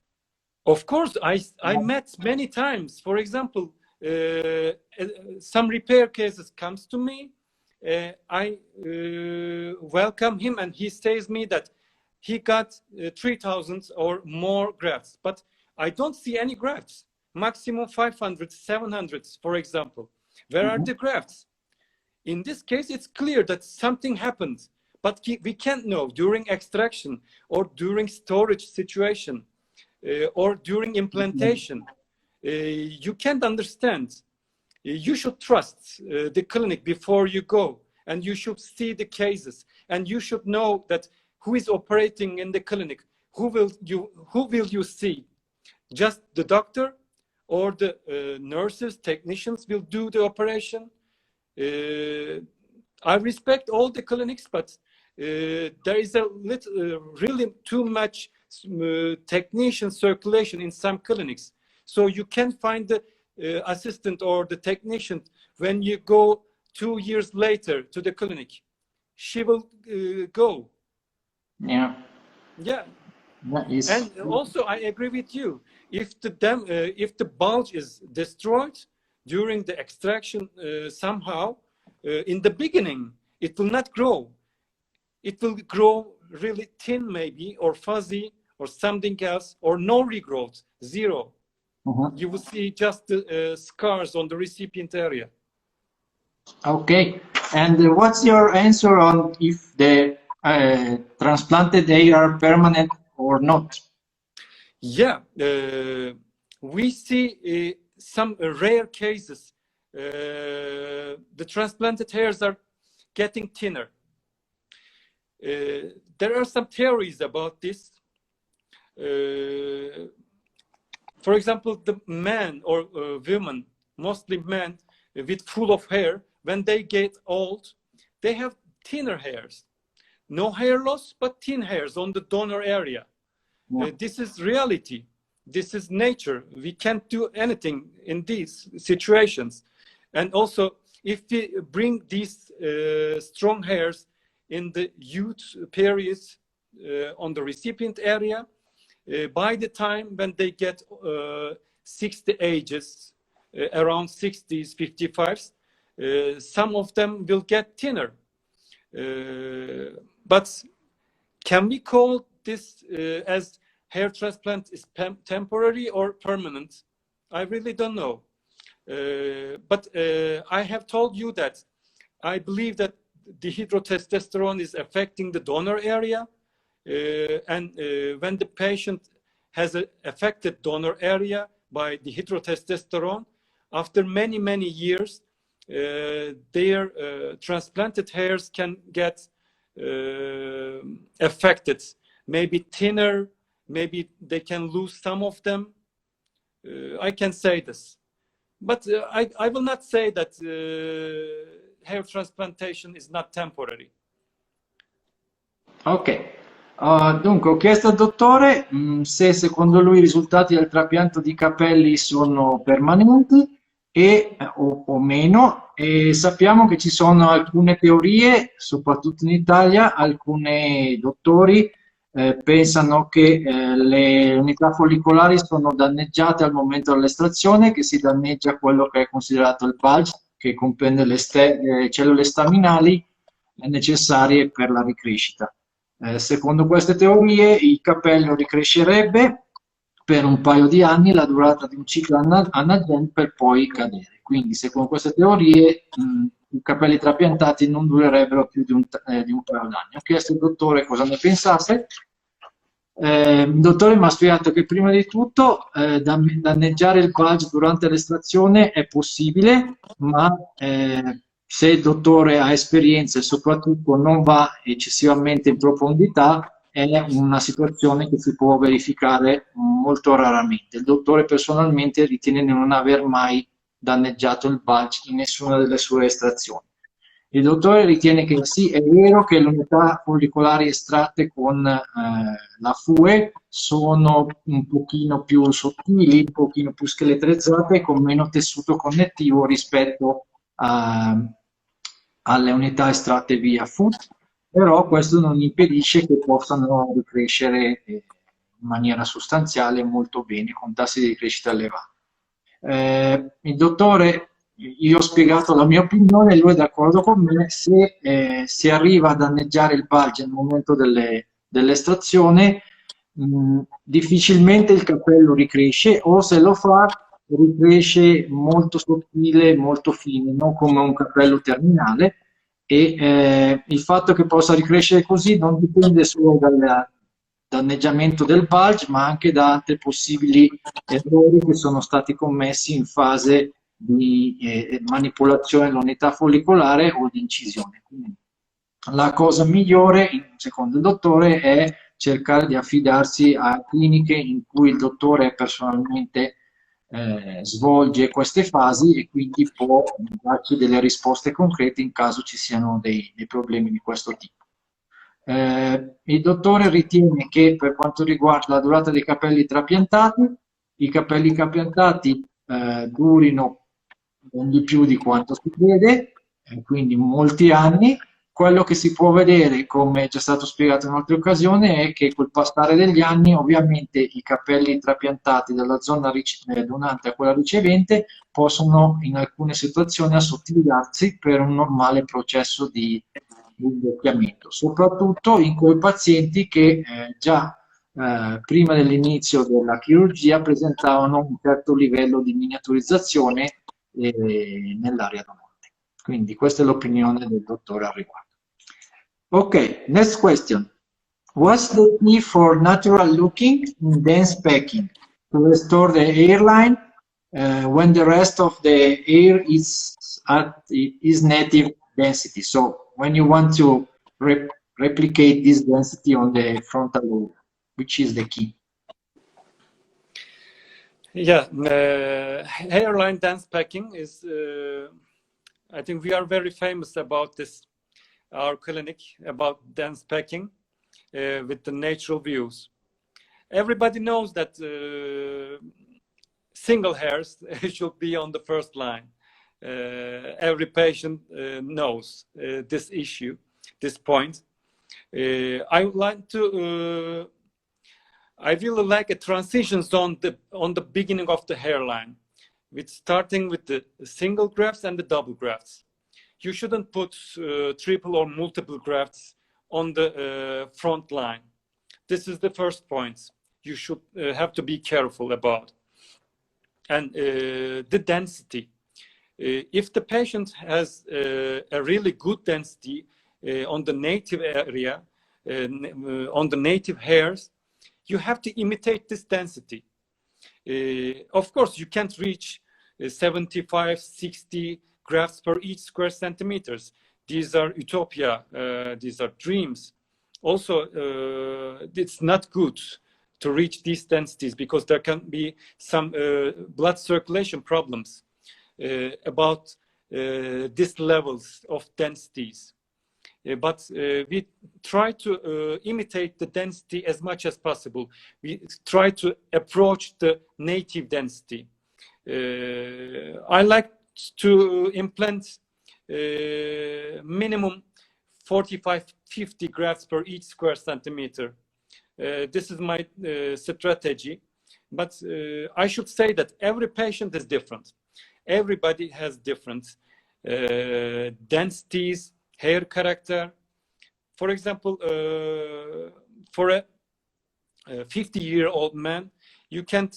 Of course, I met many times. For example, some repair cases comes to me. I welcome him, and he says me that he got 3,000 or more grafts, but I don't see any grafts. Maximum 500, 700, for example. Where are the grafts? In this case, it's clear that something happened, but we can't know during extraction or during storage situation or during implantation. You can't understand. You should trust the clinic before you go, and you should see the cases, and you should know that who is operating in the clinic. Who will you see? Just the doctor or the nurses, technicians will do the operation? I respect all the clinics, but there is a really too much technician circulation in some clinics. So you can find the assistant or the technician when you go 2 years later to the clinic. She will go. Yeah. Yeah. And also, I agree with you. If the bulge is destroyed during the extraction somehow, in the beginning, it will not grow. It will grow really thin, maybe, or fuzzy, or something else, or no regrowth, zero. You will see just the scars on the recipient area. Okay. And what's your answer on if the transplanted hair are permanent or not? Yeah, we see some rare cases. The transplanted hairs are getting thinner. There are some theories about this. For example, the man or women, mostly men with full of hair, when they get old, they have thinner hairs. No hair loss, but thin hairs on the donor area. Yeah. This is reality. This is nature. We can't do anything in these situations. And also, if we bring these strong hairs in the youth periods on the recipient area, by the time when they get 60 ages, around 60s, 55s, some of them will get thinner. But can we call this as hair transplant is temporary or permanent? I really don't know. But I have told you that I believe that dihydrotestosterone is affecting the donor area. And when the patient has an affected donor area by dihydrotestosterone, after many, many years, their transplanted hairs can get affected, maybe thinner, maybe they can lose some of them. I can say this, but I will not say that hair transplantation is not temporary. Okay, Dunque, ho chiesto al dottore se secondo lui i risultati del trapianto di capelli sono permanenti o meno, e sappiamo che ci sono alcune teorie, soprattutto in Italia, alcuni dottori pensano che le unità follicolari sono danneggiate al momento dell'estrazione, che si danneggia quello che è considerato il bulge, che comprende le cellule staminali necessarie per la ricrescita. Secondo queste teorie il capello ricrescerebbe per un paio di anni, la durata di un ciclo anagen, per poi cadere. Quindi, secondo queste teorie, i capelli trapiantati non durerebbero più di un paio d'anni. Ho chiesto al dottore cosa ne pensasse. Il dottore mi ha spiegato che prima di tutto danneggiare il bulge durante l'estrazione è possibile, ma se il dottore ha esperienza e soprattutto non va eccessivamente in profondità, è una situazione che si può verificare molto raramente. Il dottore personalmente ritiene di non aver mai danneggiato il bulge in nessuna delle sue estrazioni. Il dottore ritiene che sì, è vero che le unità follicolari estratte con la FUE sono un pochino più sottili, un pochino più scheletrizzate, con meno tessuto connettivo rispetto alle unità estratte via FUT, però questo non impedisce che possano ricrescere in maniera sostanziale molto bene, con tassi di crescita elevati. Il dottore, io ho spiegato la mia opinione, lui è d'accordo con me. Se si arriva a danneggiare il bulge nel momento dell'estrazione, difficilmente il capello ricresce, o se lo fa ricresce molto sottile, molto fine, non come un capello terminale, e il fatto che possa ricrescere così non dipende solo dal danneggiamento del bulge, ma anche da altri possibili errori che sono stati commessi in fase di manipolazione dell'unità follicolare o di incisione. Quindi, la cosa migliore, secondo il dottore, è cercare di affidarsi a cliniche in cui il dottore personalmente svolge queste fasi e quindi può darci delle risposte concrete in caso ci siano dei problemi di questo tipo. Il dottore ritiene che per quanto riguarda la durata dei capelli trapiantati, i capelli trapiantati durino non di più di quanto si crede, quindi molti anni. Quello che si può vedere, come è già stato spiegato in altre occasioni, è che col passare degli anni ovviamente i capelli trapiantati dalla zona donante a quella ricevente possono in alcune situazioni assottigliarsi per un normale processo di invecchiamento, soprattutto in quei pazienti che già prima dell'inizio della chirurgia presentavano un certo livello di miniaturizzazione nell'area donante. Quindi questa è l'opinione del dottore al riguardo. Ok, next question. What's the key for natural looking in dense packing to restore the hairline when the rest of the hair is at its native density? So when you want to replicate this density on the frontal lobe, which is the key? Yeah, hairline dense packing is, I think we are very famous about this, our clinic, about dense packing with the natural views. Everybody knows that single hairs should be on the first line. Every patient knows this issue, this point. I would like to, I really like a transition on the beginning of the hairline, with starting with the single grafts and the double grafts. You shouldn't put triple or multiple grafts on the front line. This is the first point you should have to be careful about. And the density. If the patient has a really good density on the native area, on the native hairs, you have to imitate this density. Of course, you can't reach 75, 60 grafts per each square centimeters. These are utopia, these are dreams. Also, it's not good to reach these densities because there can be some blood circulation problems about these levels of densities. but we try to imitate the density as much as possible. We try to approach the native density. I like to implant minimum 45-50 grafts per each square centimeter. This is my strategy, but I should say that every patient is different. Everybody has different densities, hair character. For example, for a 50-year-old man, you can't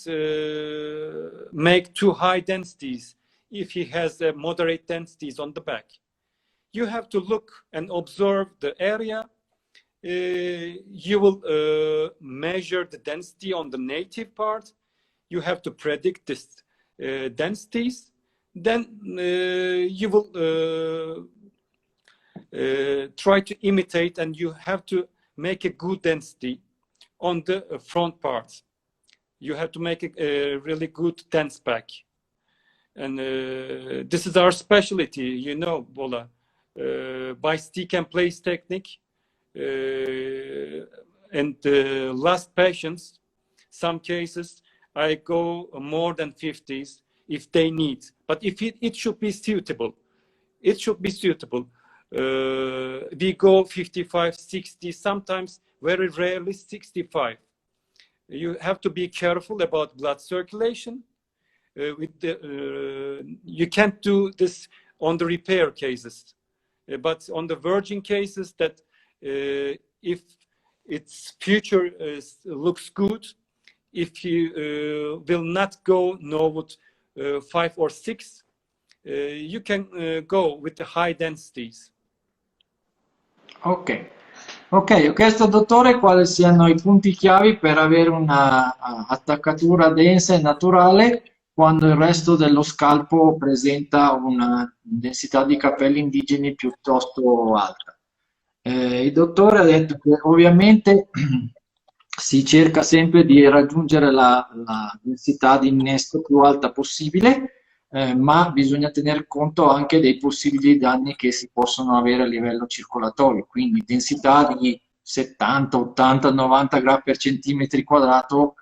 make too high densities if he has moderate densities on the back. You have to look and observe the area. You will measure the density on the native part. You have to predict this densities. Then you will try to imitate, and you have to make a good density on the front parts. You have to make a really good dense back. And this is our specialty, you know, Bola. By stick and place technique. And the last patients, some cases, I go more than 50s if they need. But if it should be suitable, it should be suitable. We go 55, 60, sometimes very rarely 65. You have to be careful about blood circulation. You can't do this on the repair cases, but on the virgin cases, that if its future looks good, if you will not go with 5 or 6, you can go with the high densities. Ok. Ok, ho chiesto al dottore quali siano i punti chiavi per avere una attaccatura densa e naturale quando il resto dello scalpo presenta una densità di capelli indigeni piuttosto alta. Il dottore ha detto che ovviamente si cerca sempre di raggiungere la densità di innesto più alta possibile, ma bisogna tener conto anche dei possibili danni che si possono avere a livello circolatorio, quindi densità di 70, 80, 90 grammi per centimetro quadrato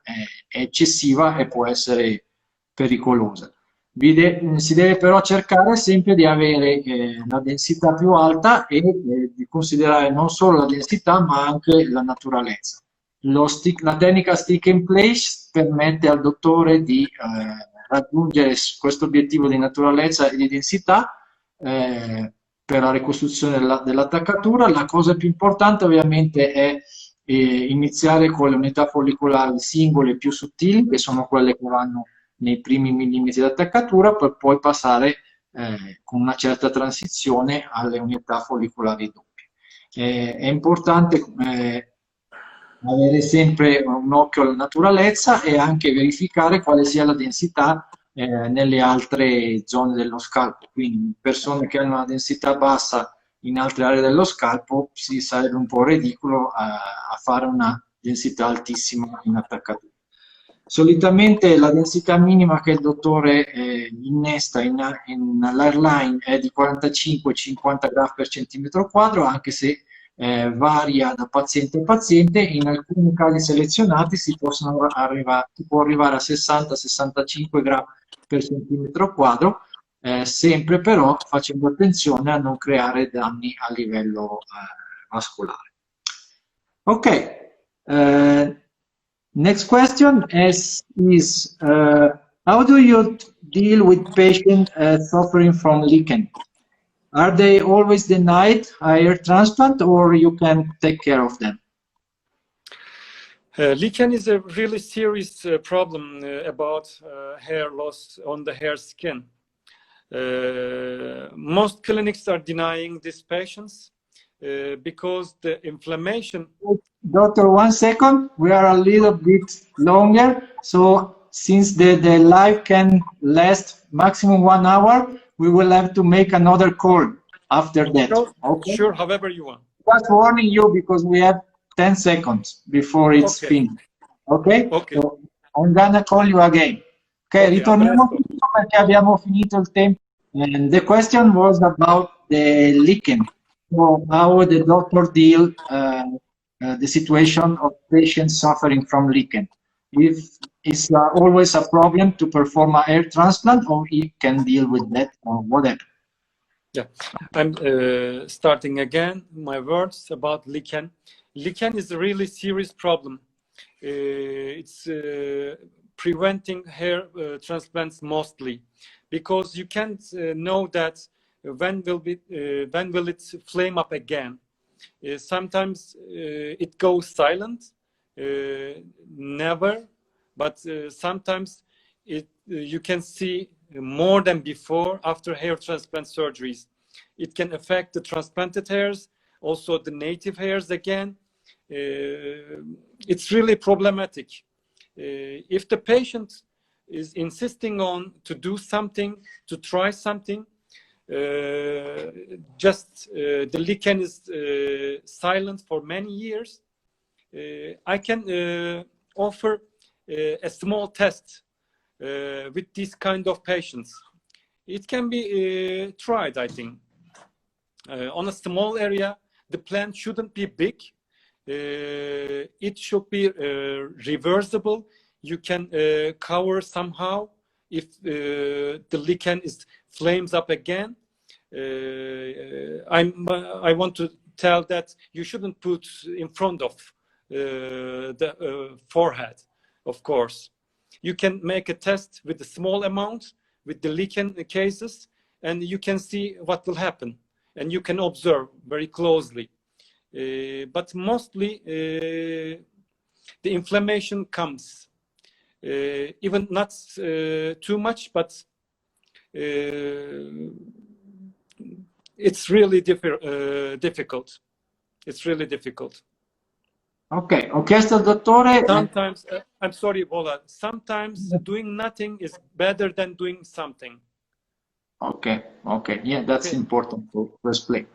è eccessiva e può essere pericolosa. Si deve però cercare sempre di avere la densità più alta e di considerare non solo la densità ma anche la naturalezza. La tecnica stick and place permette al dottore di raggiungere questo obiettivo di naturalezza e di densità per la ricostruzione dell'attaccatura. La cosa più importante ovviamente è iniziare con le unità follicolari singole più sottili, che sono quelle che vanno nei primi millimetri di attaccatura, per poi passare con una certa transizione alle unità follicolari doppie. È importante avere sempre un occhio alla naturalezza e anche verificare quale sia la densità nelle altre zone dello scalpo. Quindi persone che hanno una densità bassa in altre aree dello scalpo si sarebbe un po' ridicolo a fare una densità altissima in attaccatura. Solitamente la densità minima che il dottore innesta in hairline è di 45-50 grammi per centimetro quadro, anche se varia da paziente a paziente. In alcuni casi selezionati si può arrivare a 60-65 grammi per centimetro quadro, sempre però facendo attenzione a non creare danni a livello vascolare. Ok, next question is how do you deal with patients suffering from lichen? Are they always denied hair transplant, or you can take care of them? Lichen is a really serious problem about hair loss on the hair skin. Most clinics are denying these patients because the inflammation. Doctor, 1 second. We are a little bit longer, so since the live can last maximum 1 hour, we will have to make another call after that. Sure, okay? Sure, however you want. Just warning you because we have 10 seconds before it's finished. Okay? Okay. So I'm gonna call you again. Okay, ritorniamo perché abbiamo finito il tempo. And the question was about the lichen. So how the doctor deal the situation of patients suffering from lichen? If it's always a problem to perform a hair transplant, or he can deal with that or whatever. Yeah, I'm starting again my words about lichen. Lichen is a really serious problem. It's preventing hair transplants mostly, because you can't know that when will it flame up again. Sometimes it goes silent, never, but sometimes you can see more than before after hair transplant surgeries. It can affect the transplanted hairs, also the native hairs again. It's really problematic. If the patient is insisting on to do something, to try something, the lichen is silent for many years, I can offer a small test with these kind of patients. It can be tried, I think. On a small area, the plant shouldn't be big. It should be reversible. You can cover somehow if the lichen flames up again. I want to tell that you shouldn't put in front of the forehead, of course. You can make a test with a small amount with the lichen cases, and you can see what will happen, and you can observe very closely. But mostly the inflammation comes, even not too much, but it's really difficult. It's really difficult. Ok, ho chiesto al dottore... Sometimes, I'm sorry, Bola, sometimes doing nothing is better than doing something. Ok, yeah, that's important to explain.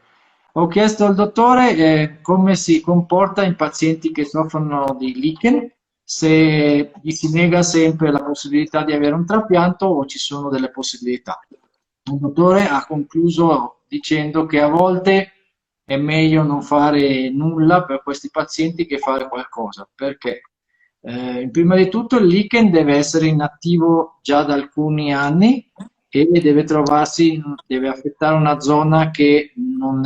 Ho chiesto al dottore come si comporta in pazienti che soffrono di lichen, se gli si nega sempre la possibilità di avere un trapianto o ci sono delle possibilità. Il dottore ha concluso dicendo che a volte è meglio non fare nulla per questi pazienti che fare qualcosa, perché prima di tutto il lichen deve essere inattivo già da alcuni anni e deve affettare una zona che non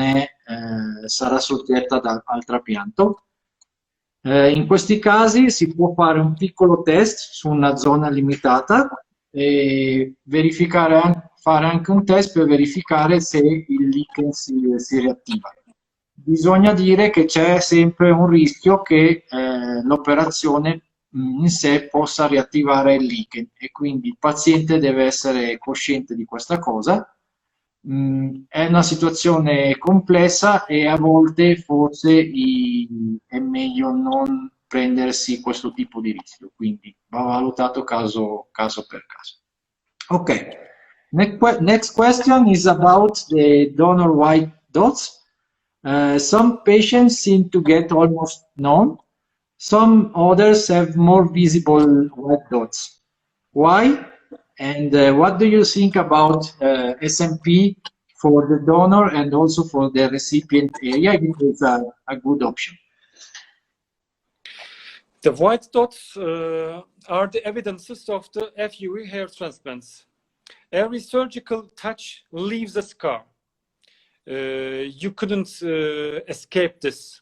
sarà soggetta al trapianto. In questi casi si può fare un piccolo test su una zona limitata e fare anche un test per verificare se il lichen si riattiva. Bisogna dire che c'è sempre un rischio che l'operazione in sé possa riattivare il lichen e quindi il paziente deve essere cosciente di questa cosa. È una situazione complessa e a volte forse è meglio non prendersi questo tipo di rischio, quindi va valutato caso per caso. Ok, next question is about the donor white dots. Some patients seem to get almost none. Some others have more visible white dots. Why? And what do you think about SMP for the donor and also for the recipient area? I think it's a good option. The white dots are the evidences of the FUE hair transplants. Every surgical touch leaves a scar. You couldn't escape this.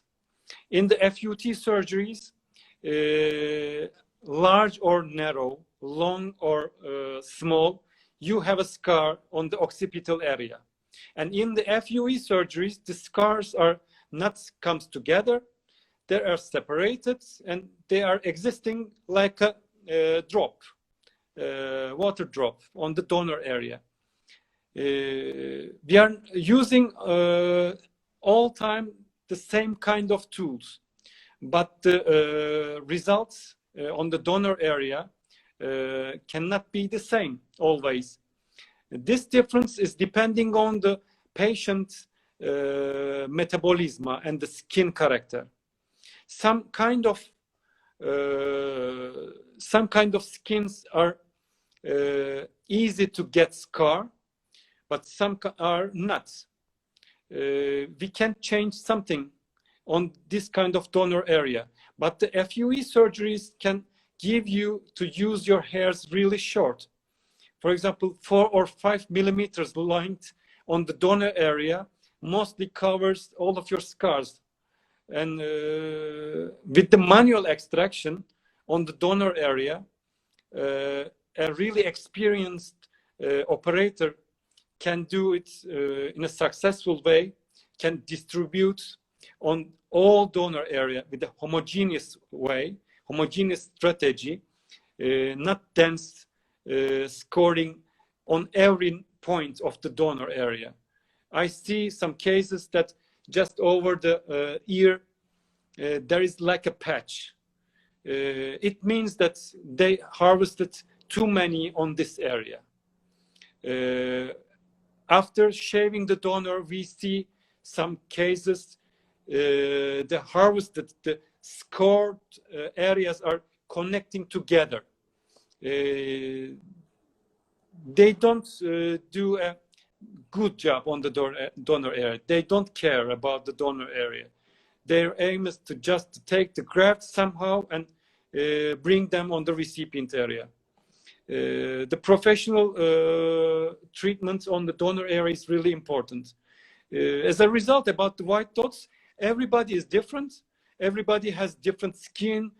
In the FUT surgeries, large or narrow, long or small, you have a scar on the occipital area. And in the FUE surgeries, the scars are not comes together, they are separated and they are existing like a drop, water drop on the donor area. We are using all time the same kind of tools, but the results on the donor area cannot be the same always. This difference is depending on the patient metabolism and the skin character. Some kind of skins are easy to get scar, but some are not. we can change something on this kind of donor area. But the FUE surgeries can give you to use your hairs really short. For example, 4 or 5 millimeters length on the donor area mostly covers all of your scars. And with the manual extraction on the donor area, a really experienced operator can do it in a successful way, can distribute on all donor area with a homogeneous way, homogeneous strategy, not dense scoring on every point of the donor area. I see some cases that just over the ear, there is like a patch. It means that they harvested too many on this area. After shaving the donor, we see some cases, the harvested, the scored areas are connecting together. They don't do a good job on the donor area. They don't care about the donor area. Their aim is to just take the graft somehow and bring them on the recipient area. The professional treatment on the donor area is really important. As a result, about the white dots, everybody is different. Everybody has different skin,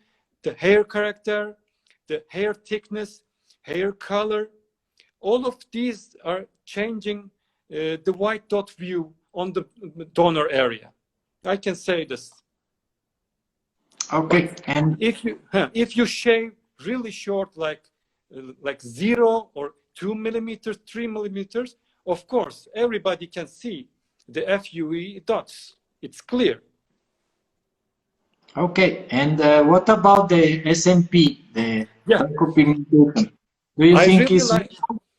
the hair character, the hair thickness, hair color. All of these are changing the white dot view on the donor area. I can say this. Okay, but and if you shave really short, like 0 or 2 millimeters, 3 millimeters, of course, everybody can see the FUE dots. It's clear. okay, and what about the SMP, the Yeah, micropigmentation? Do you I think really it's like.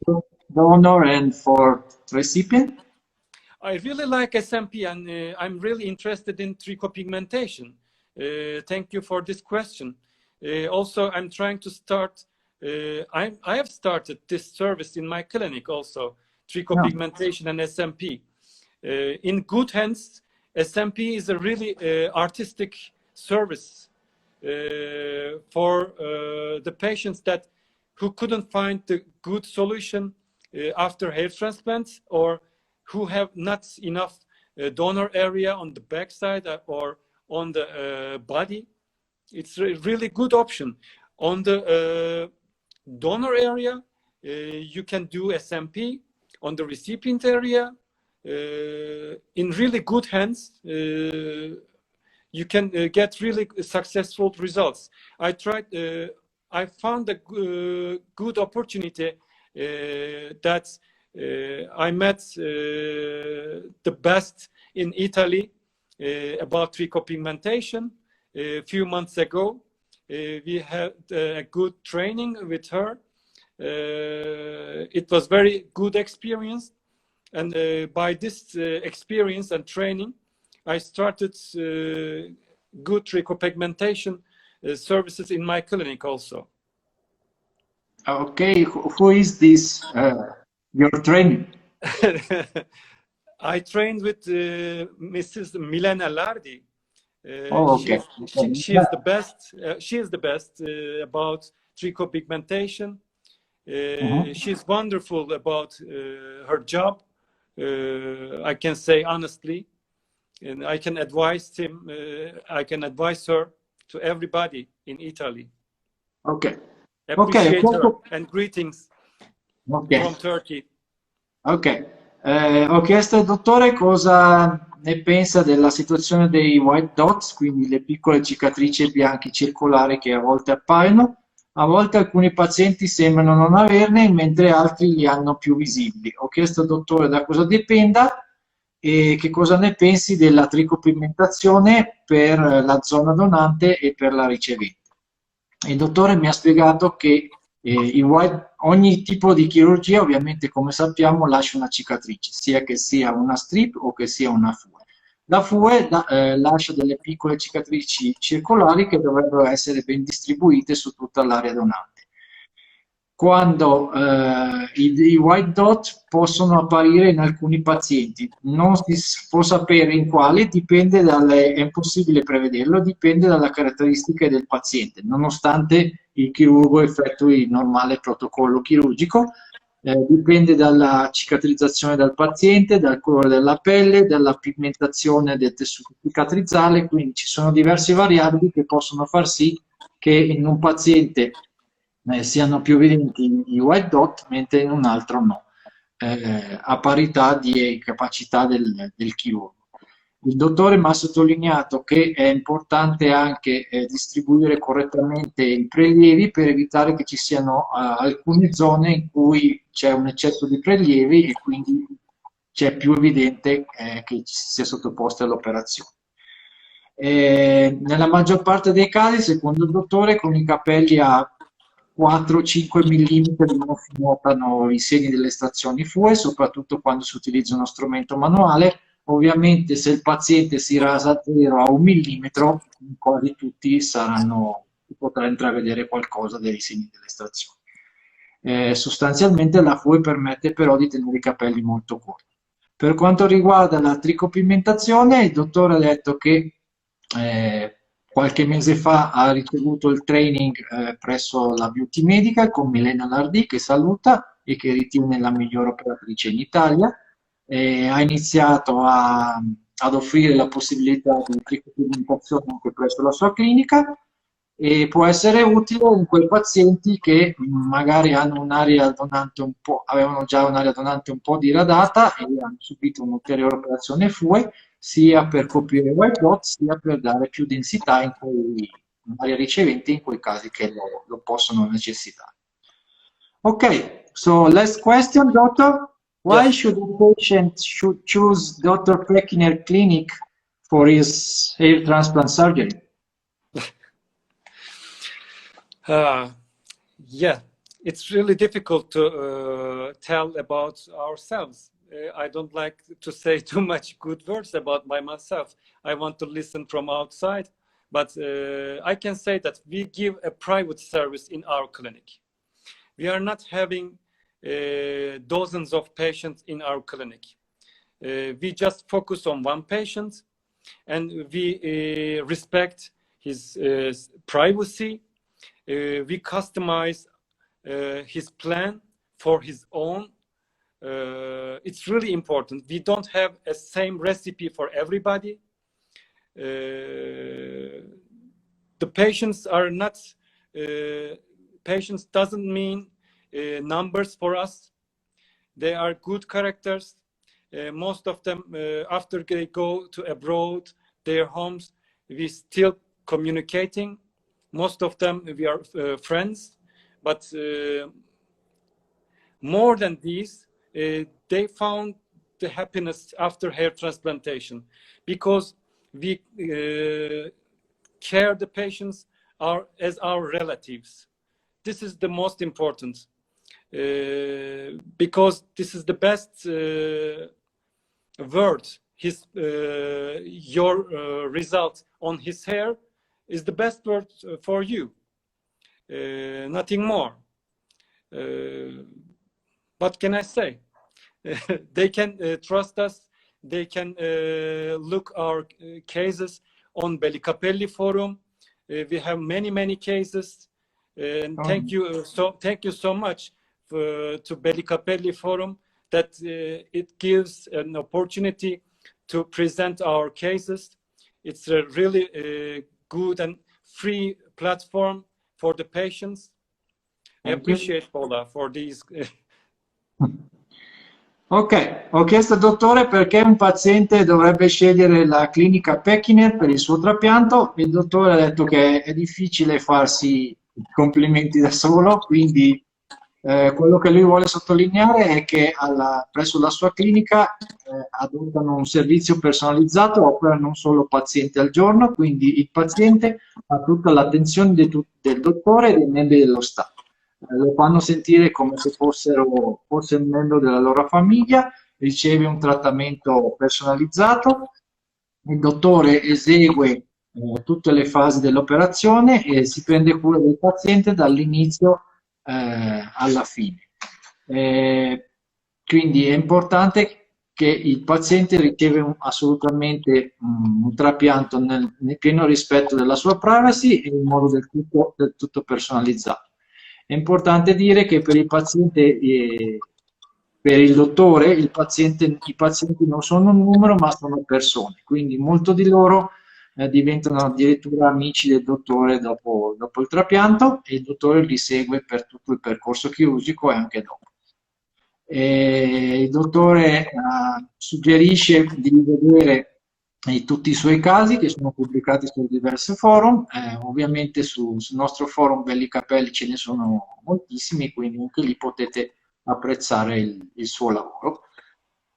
for donor and for recipient? I really like SMP, and I'm really interested in trichopigmentation. Thank you for this question. Also, I'm trying to start. I have started this service in my clinic also, trichopigmentation and SMP. In good hands, SMP is a really artistic service for the patients who couldn't find the good solution after hair transplants, or who have not enough donor area on the backside or on the body. It's a really good option. On the donor area, you can do SMP. On the recipient area, in really good hands, you can get really successful results. I tried, I found a good opportunity that I met the best in Italy about trichopigmentation a few months ago. We had a good training with her. It was very good experience, and by this experience and training, I started good trichopigmentation services in my clinic also. Okay, who is this, your training? I trained with Mrs. Milena Lardi. Oh, okay. She is the best. She is the best about trichopigmentation. She's wonderful about her job. I can say honestly, and I can advise him. I can advise her to everybody in Italy. Okay. Appreciate her, and greetings from Turkey. Ok, ho chiesto al dottore cosa ne pensa della situazione dei white dots, quindi le piccole cicatrici bianche circolari che a volte appaiono. A volte alcuni pazienti sembrano non averne, mentre altri li hanno più visibili. Ho chiesto al dottore da cosa dipenda e che cosa ne pensi della tricopigmentazione per la zona donante e per la ricevente. Il dottore mi ha spiegato che ogni tipo di chirurgia, ovviamente, come sappiamo, lascia una cicatrice, sia che sia una strip o che sia una FUE. La FUE lascia delle piccole cicatrici circolari che dovrebbero essere ben distribuite su tutta l'area donante. quando i white dot possono apparire in alcuni pazienti. Non si può sapere in quali, è impossibile prevederlo, dipende dalle caratteristiche del paziente, nonostante il chirurgo effettui il normale protocollo chirurgico. Dipende dalla cicatrizzazione del paziente, dal colore della pelle, dalla pigmentazione del tessuto cicatrizzale, quindi ci sono diverse variabili che possono far sì che in un paziente siano più evidenti i white dot, mentre in un altro no, a parità di capacità del chirurgo. Il dottore mi ha sottolineato che è importante anche distribuire correttamente i prelievi per evitare che ci siano alcune zone in cui c'è un eccesso di prelievi e quindi c'è più evidente che ci sia sottoposti all'operazione. Nella maggior parte dei casi, secondo il dottore, con i capelli a 4-5 mm non si notano i segni delle estrazioni FUE, soprattutto quando si utilizza uno strumento manuale. Ovviamente se il paziente si rasa a 0 a 1 millimetro, quasi tutti si potrà intravedere qualcosa dei segni dell'estrazione. Sostanzialmente la FUE permette però di tenere i capelli molto corti. Per quanto riguarda la tricopigmentazione, il dottore ha detto che qualche mese fa ha ricevuto il training presso la Beauty Medical con Milena Lardi, che saluta e che ritiene la migliore operatrice in Italia. Ha iniziato ad offrire la possibilità di tricopigmentazione anche presso la sua clinica e può essere utile in quei pazienti che magari hanno un'area donante avevano già un'area donante un po' diradata e hanno subito un'ulteriore operazione FUE, sia per coprire i white dot, sia per dare più densità in quei riceventi in quei casi che lo possono necessitare. Ok, so last question, doctor. Why should a patient choose Dr. Pekiner Clinic for his hair transplant surgery? Yeah, it's really difficult to tell about ourselves. I don't like to say too much good words about myself. I want to listen from outside, but I can say that we give a private service in our clinic. We are not having dozens of patients in our clinic. We just focus on one patient and we respect his privacy. We customize his plan for his own. It's really important. We don't have a same recipe for everybody. The patients are not, patients doesn't mean numbers for us. They are good characters. Most of them, after they go to abroad, their homes, we still communicating. Most of them, we are friends, but more than these, they found the happiness after hair transplantation because we care the patients as our relatives. This is the most important because this is the best word. Your result on his hair is the best word for you. Nothing more. What can I say? They can trust us. They can look our cases on Belli Capelli forum. We have many cases. And thank you so much to Belli Capelli forum that it gives an opportunity to present our cases. It's a really good and free platform for the patients. I appreciate Bola for these. Ok, ho chiesto al dottore perché un paziente dovrebbe scegliere la clinica Pekiner per il suo trapianto. Il dottore ha detto che è difficile farsi i complimenti da solo, quindi quello che lui vuole sottolineare è che presso la sua clinica adottano un servizio personalizzato, operano un solo paziente al giorno, quindi il paziente ha tutta l'attenzione del dottore e dei membri dello staff. Lo fanno sentire come se fosse un membro della loro famiglia, riceve un trattamento personalizzato, il dottore esegue tutte le fasi dell'operazione e si prende cura del paziente dall'inizio alla fine. Quindi è importante che il paziente riceve assolutamente un trapianto nel pieno rispetto della sua privacy e in modo del tutto personalizzato. È importante dire che per il paziente per il dottore i pazienti non sono un numero ma sono persone, quindi molti di loro diventano addirittura amici del dottore dopo il trapianto e il dottore li segue per tutto il percorso chirurgico e anche dopo. Il dottore suggerisce di rivedere tutti i suoi casi che sono pubblicati su diversi forum, ovviamente sul nostro forum Belli Capelli ce ne sono moltissimi, quindi anche lì potete apprezzare il suo lavoro.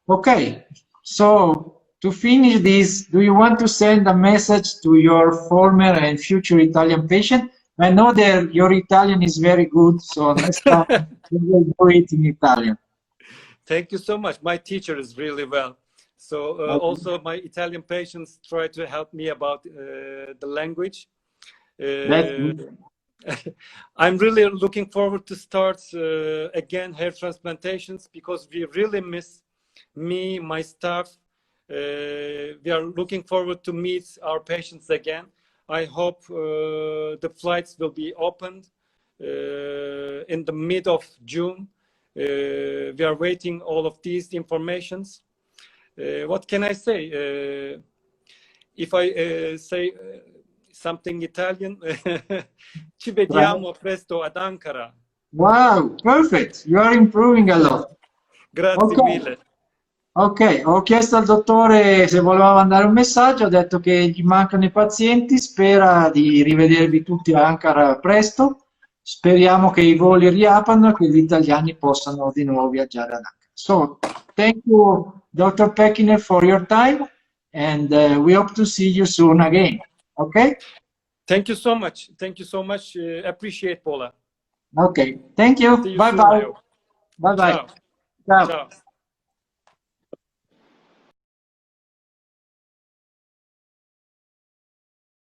Ok, so to finish this, do you want to send a message to your former and future Italian patient? I know that your Italian is very good, so next time we will do it in Italian. Thank you so much. My teacher is really well. So Okay. also my Italian patients try to help me about the language. That's good. I'm really looking forward to start again hair transplantations because we really miss me, my staff. We are looking forward to meet our patients again. I hope the flights will be opened in the mid of June. We are waiting all of these informations. What can I say? If I say something Italian, ci vediamo presto ad Ankara. Wow, perfect. You are improving a lot. Grazie mille. Ok, ho chiesto al dottore se voleva mandare un messaggio, ho detto che gli mancano i pazienti, spera di rivedervi tutti a Ankara presto, speriamo che i voli riaprano e che gli italiani possano di nuovo viaggiare ad Ankara. So, thank you, Dr. Pekine, for your time, and we hope to see you soon again. Okay? Thank you so much. Thank you so much. Appreciate Bola. Okay, thank you. See you Bye soon, bye. Leo. Bye bye. Ciao. Ciao. Ciao.